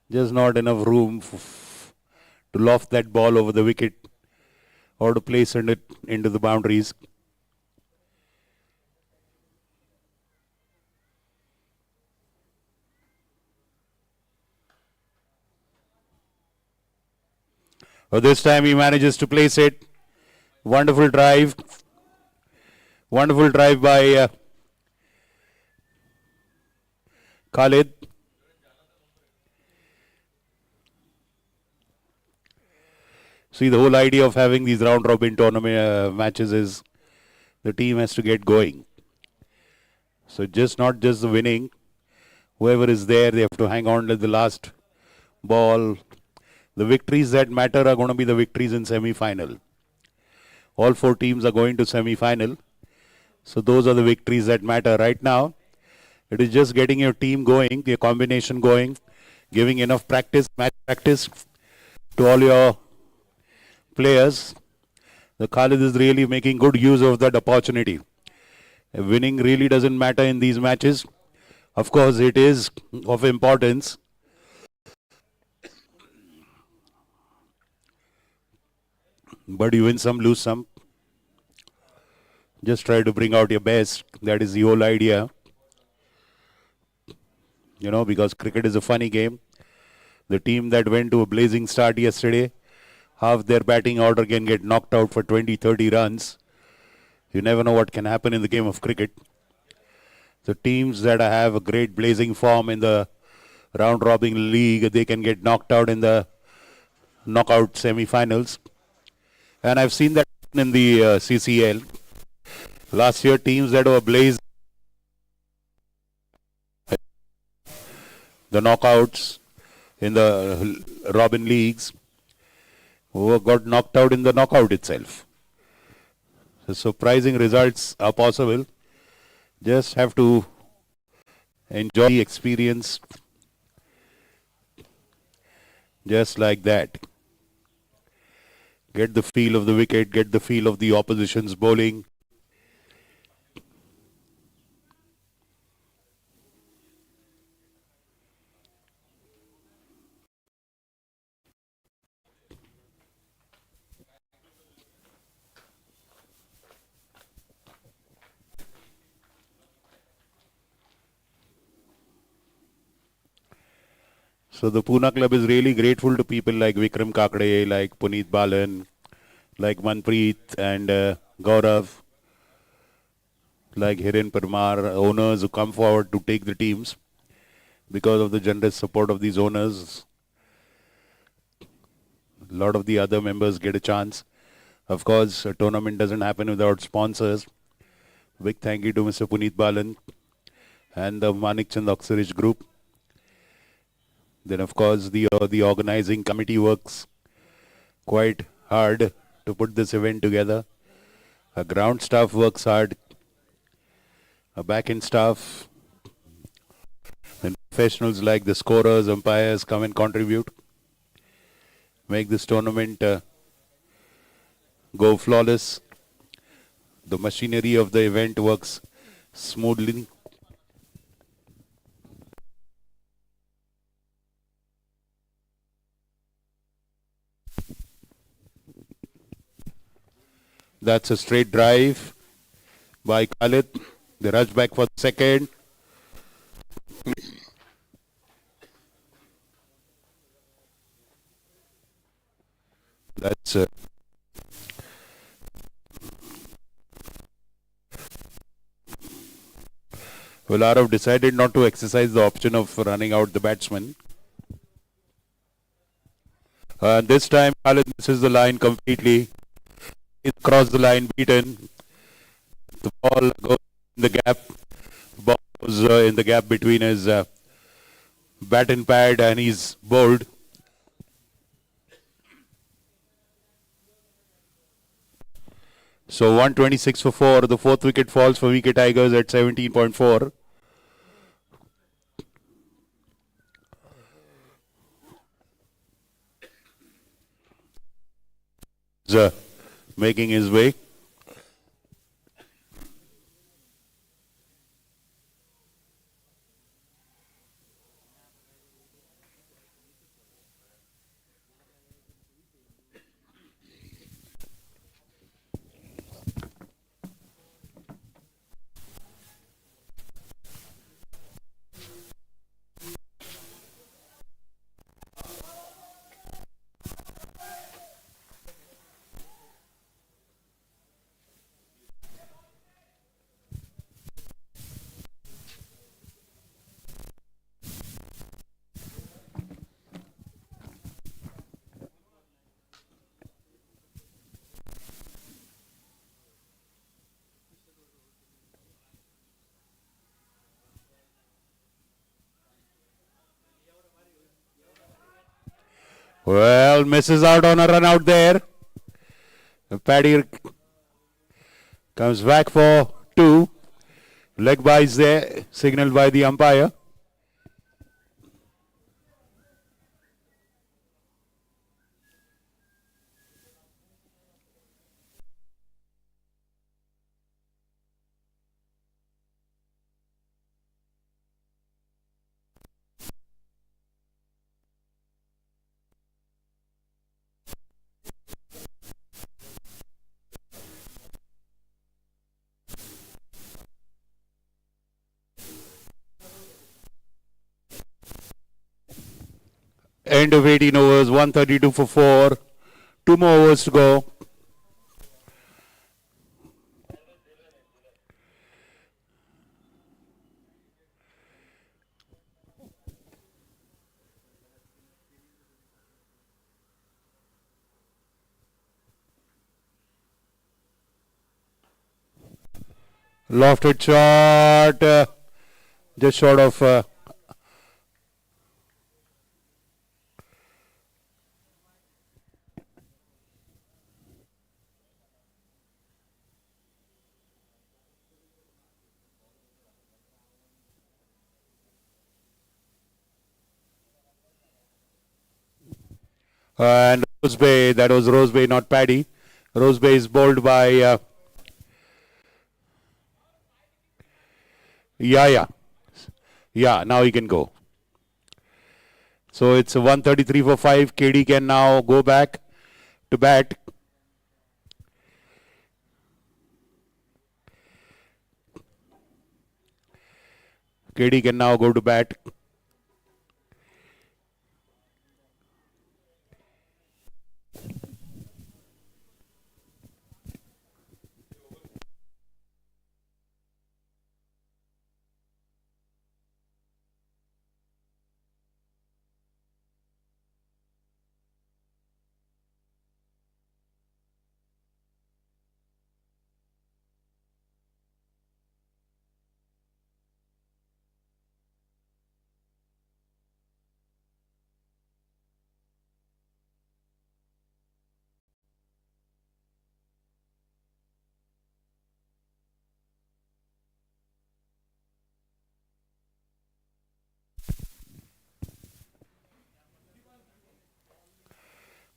just not enough room to loft that ball over the wicket or to place it into the boundaries. But this time he manages to place it. Wonderful drive. Wonderful drive by Khalid. See, the whole idea of having these round robin tournament matches is the team has to get going. So not just the winning. Whoever is there, they have to hang on to the last ball. The victories that matter are going to be the victories in semi-final. All 4 teams are going to semi-final. So those are the victories that matter. Right now, it is just getting your team going, your combination going, giving enough practice, match practice to all your players. The Khalid is really making good use of that opportunity. Winning really doesn't matter in these matches. Of course, it is of importance. But you win some, lose some. Just try to bring out your best. That is the whole idea. You know, because cricket is a funny game. The team that went to a blazing start yesterday, half their batting order can get knocked out for 20, 30 runs. You never know what can happen in the game of cricket. The teams that have a great blazing form in the round-robin league, they can get knocked out in the knockout semi-finals. And I've seen that in the CCL. Last year, teams that were blazed the knockouts in the Robin Leagues who got knocked out in the knockout itself. So surprising results are possible. Just have to enjoy the experience just like that. Get the feel of the wicket, get the feel of the opposition's bowling. So the Pune club is really grateful to people like Vikram Kakade, like Puneet Balan, like Manpreet and Gaurav, like Hiren Parmar, owners who come forward to take the teams. Because of the generous support of these owners, a lot of the other members get a chance. Of course, a tournament doesn't happen without sponsors. Big thank you to Mr. Puneet Balan and the Manik Chand Oxeridge group. Then, of course, the organizing committee works quite hard to put this event together. Our ground staff works hard. Our back-end staff and professionals like the scorers, umpires come and contribute. Make this tournament go flawless. The machinery of the event works smoothly. That's a straight drive by Khalid. They rush back for the second. That's well, Arav decided not to exercise the option of running out the batsman. This time, Khalid misses the line completely. He's crossed the line, beaten. The ball goes in the gap. The ball goes in the gap between his bat and pad, and he's bowled. So 126 for 4. The fourth wicket falls for VK Tigers at 17.4. Making his way. Well, misses out on a run out there. Paddy comes back for 2. Leg by is there, signaled by the umpire. End of 18 overs, 132 for 4. 2 more overs to go. Lofted shot, just short of. And Rose Bay, that was Rose Bay, not Paddy. Rose Bay is bowled by yeah. Yeah, now he can go. So it's 133 for 5. KD can now go back to bat. KD can now go to bat.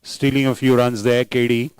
Stealing a few runs there, KD.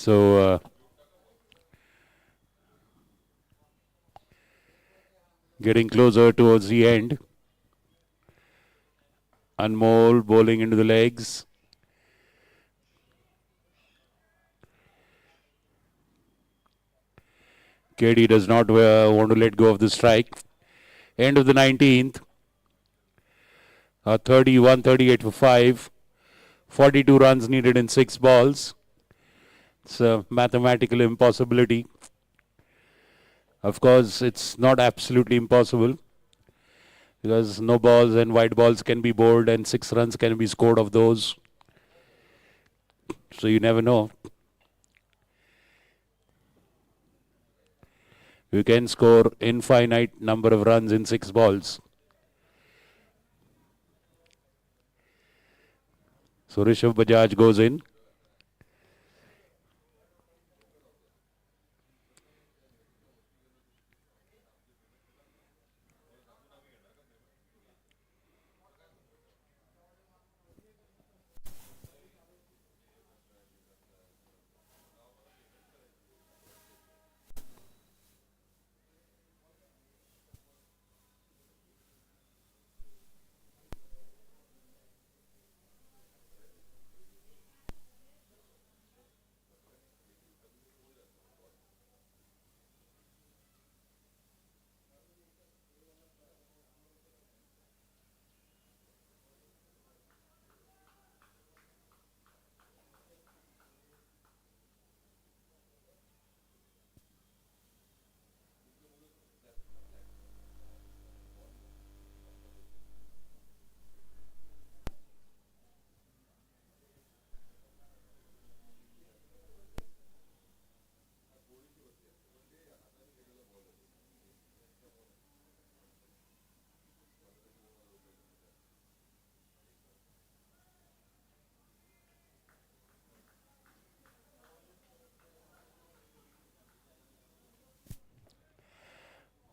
So getting closer towards the end. Anmol bowling into the legs. KD does not want to let go of the strike. End of the 19th. 31-38 for 5. 42 runs needed in 6 balls. It's a mathematical impossibility. Of course, it's not absolutely impossible because no balls and white balls can be bowled and 6 runs can be scored of those. So you never know. You can score infinite number of runs in 6 balls. So Rishabh Bajaj goes in.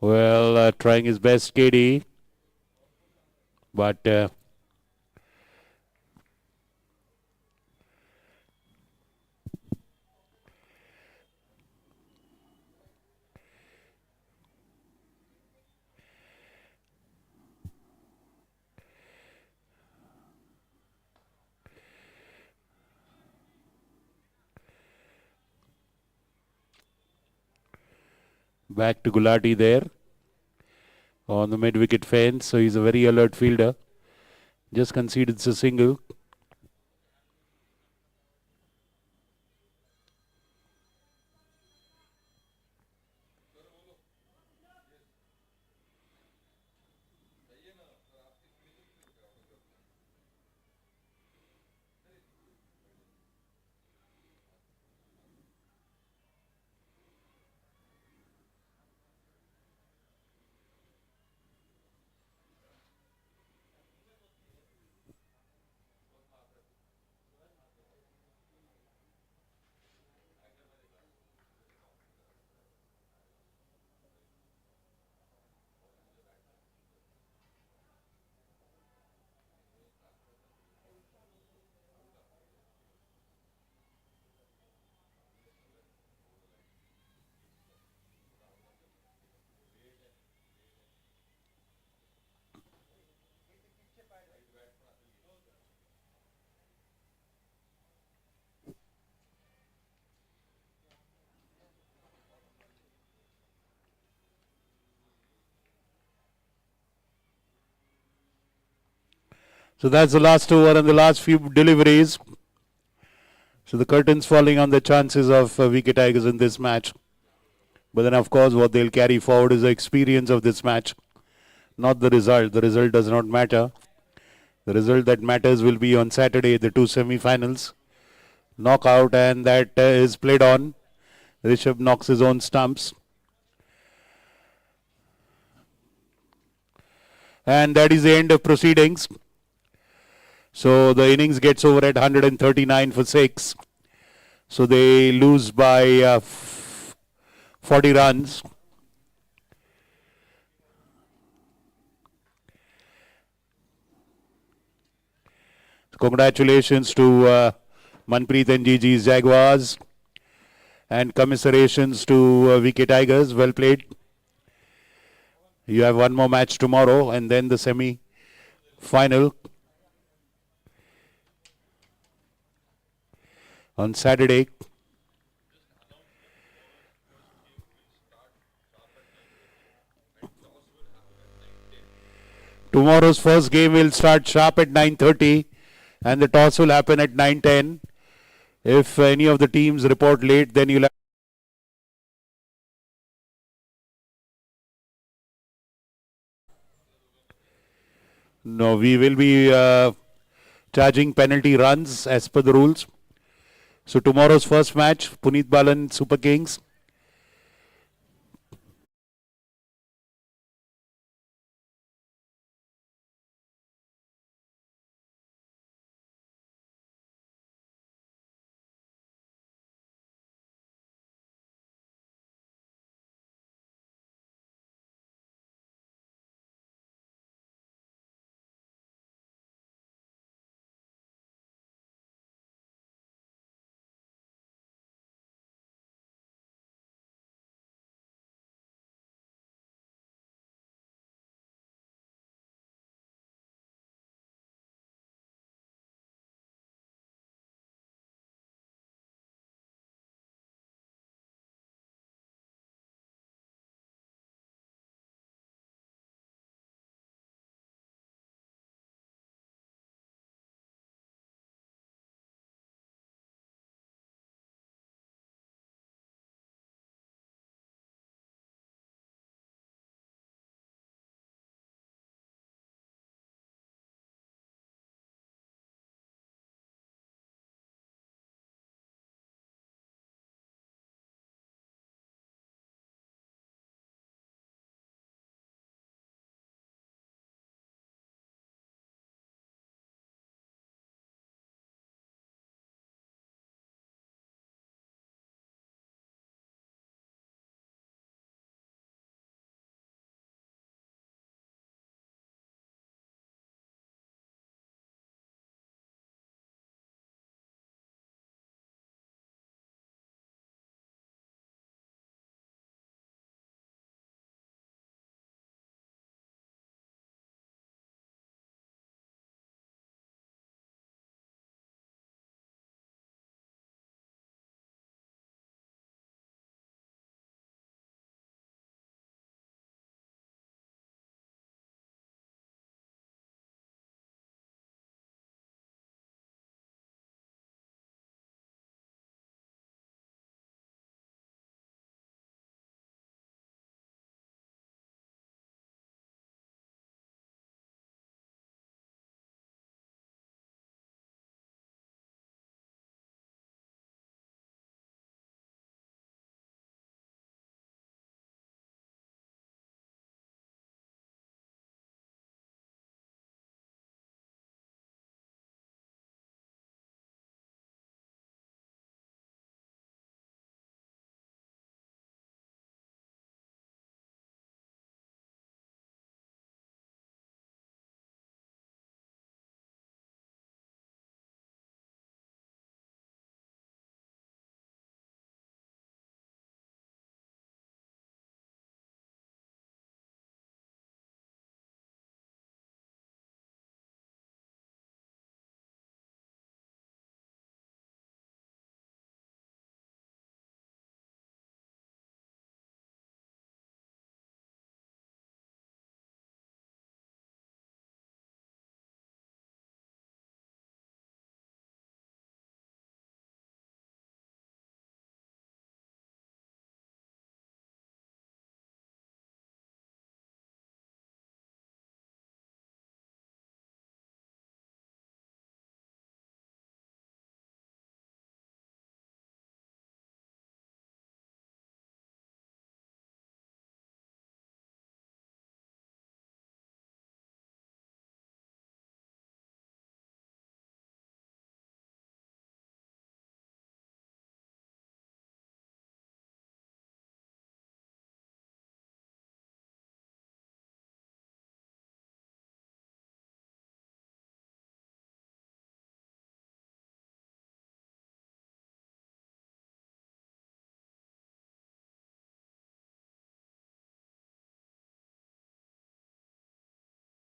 Well, trying his best, KD. But back to Gulati there on the mid-wicket fence. So he's a very alert fielder. Just conceded a single. So that's the last over and the last few deliveries. So the curtain's falling on the chances of VK Tigers in this match. But then, of course, what they'll carry forward is the experience of this match, not the result. The result does not matter. The result that matters will be on Saturday, the two semi-finals. Knockout, and that is played on. Rishabh knocks his own stumps. And that is the end of proceedings. So the innings gets over at 139 for 6. So they lose by 40 runs. Congratulations to Manpreet and GG's Jaguars. And commiserations to VK Tigers. Well played. You have one more match tomorrow and then the semi-final on Saturday. Tomorrow's first game will start sharp at 9:30 and the toss will happen at 9:10. If any of the teams report late, then you'll have no, we will be charging penalty runs as per the rules. So tomorrow's first match, Puneet Balan Super Kings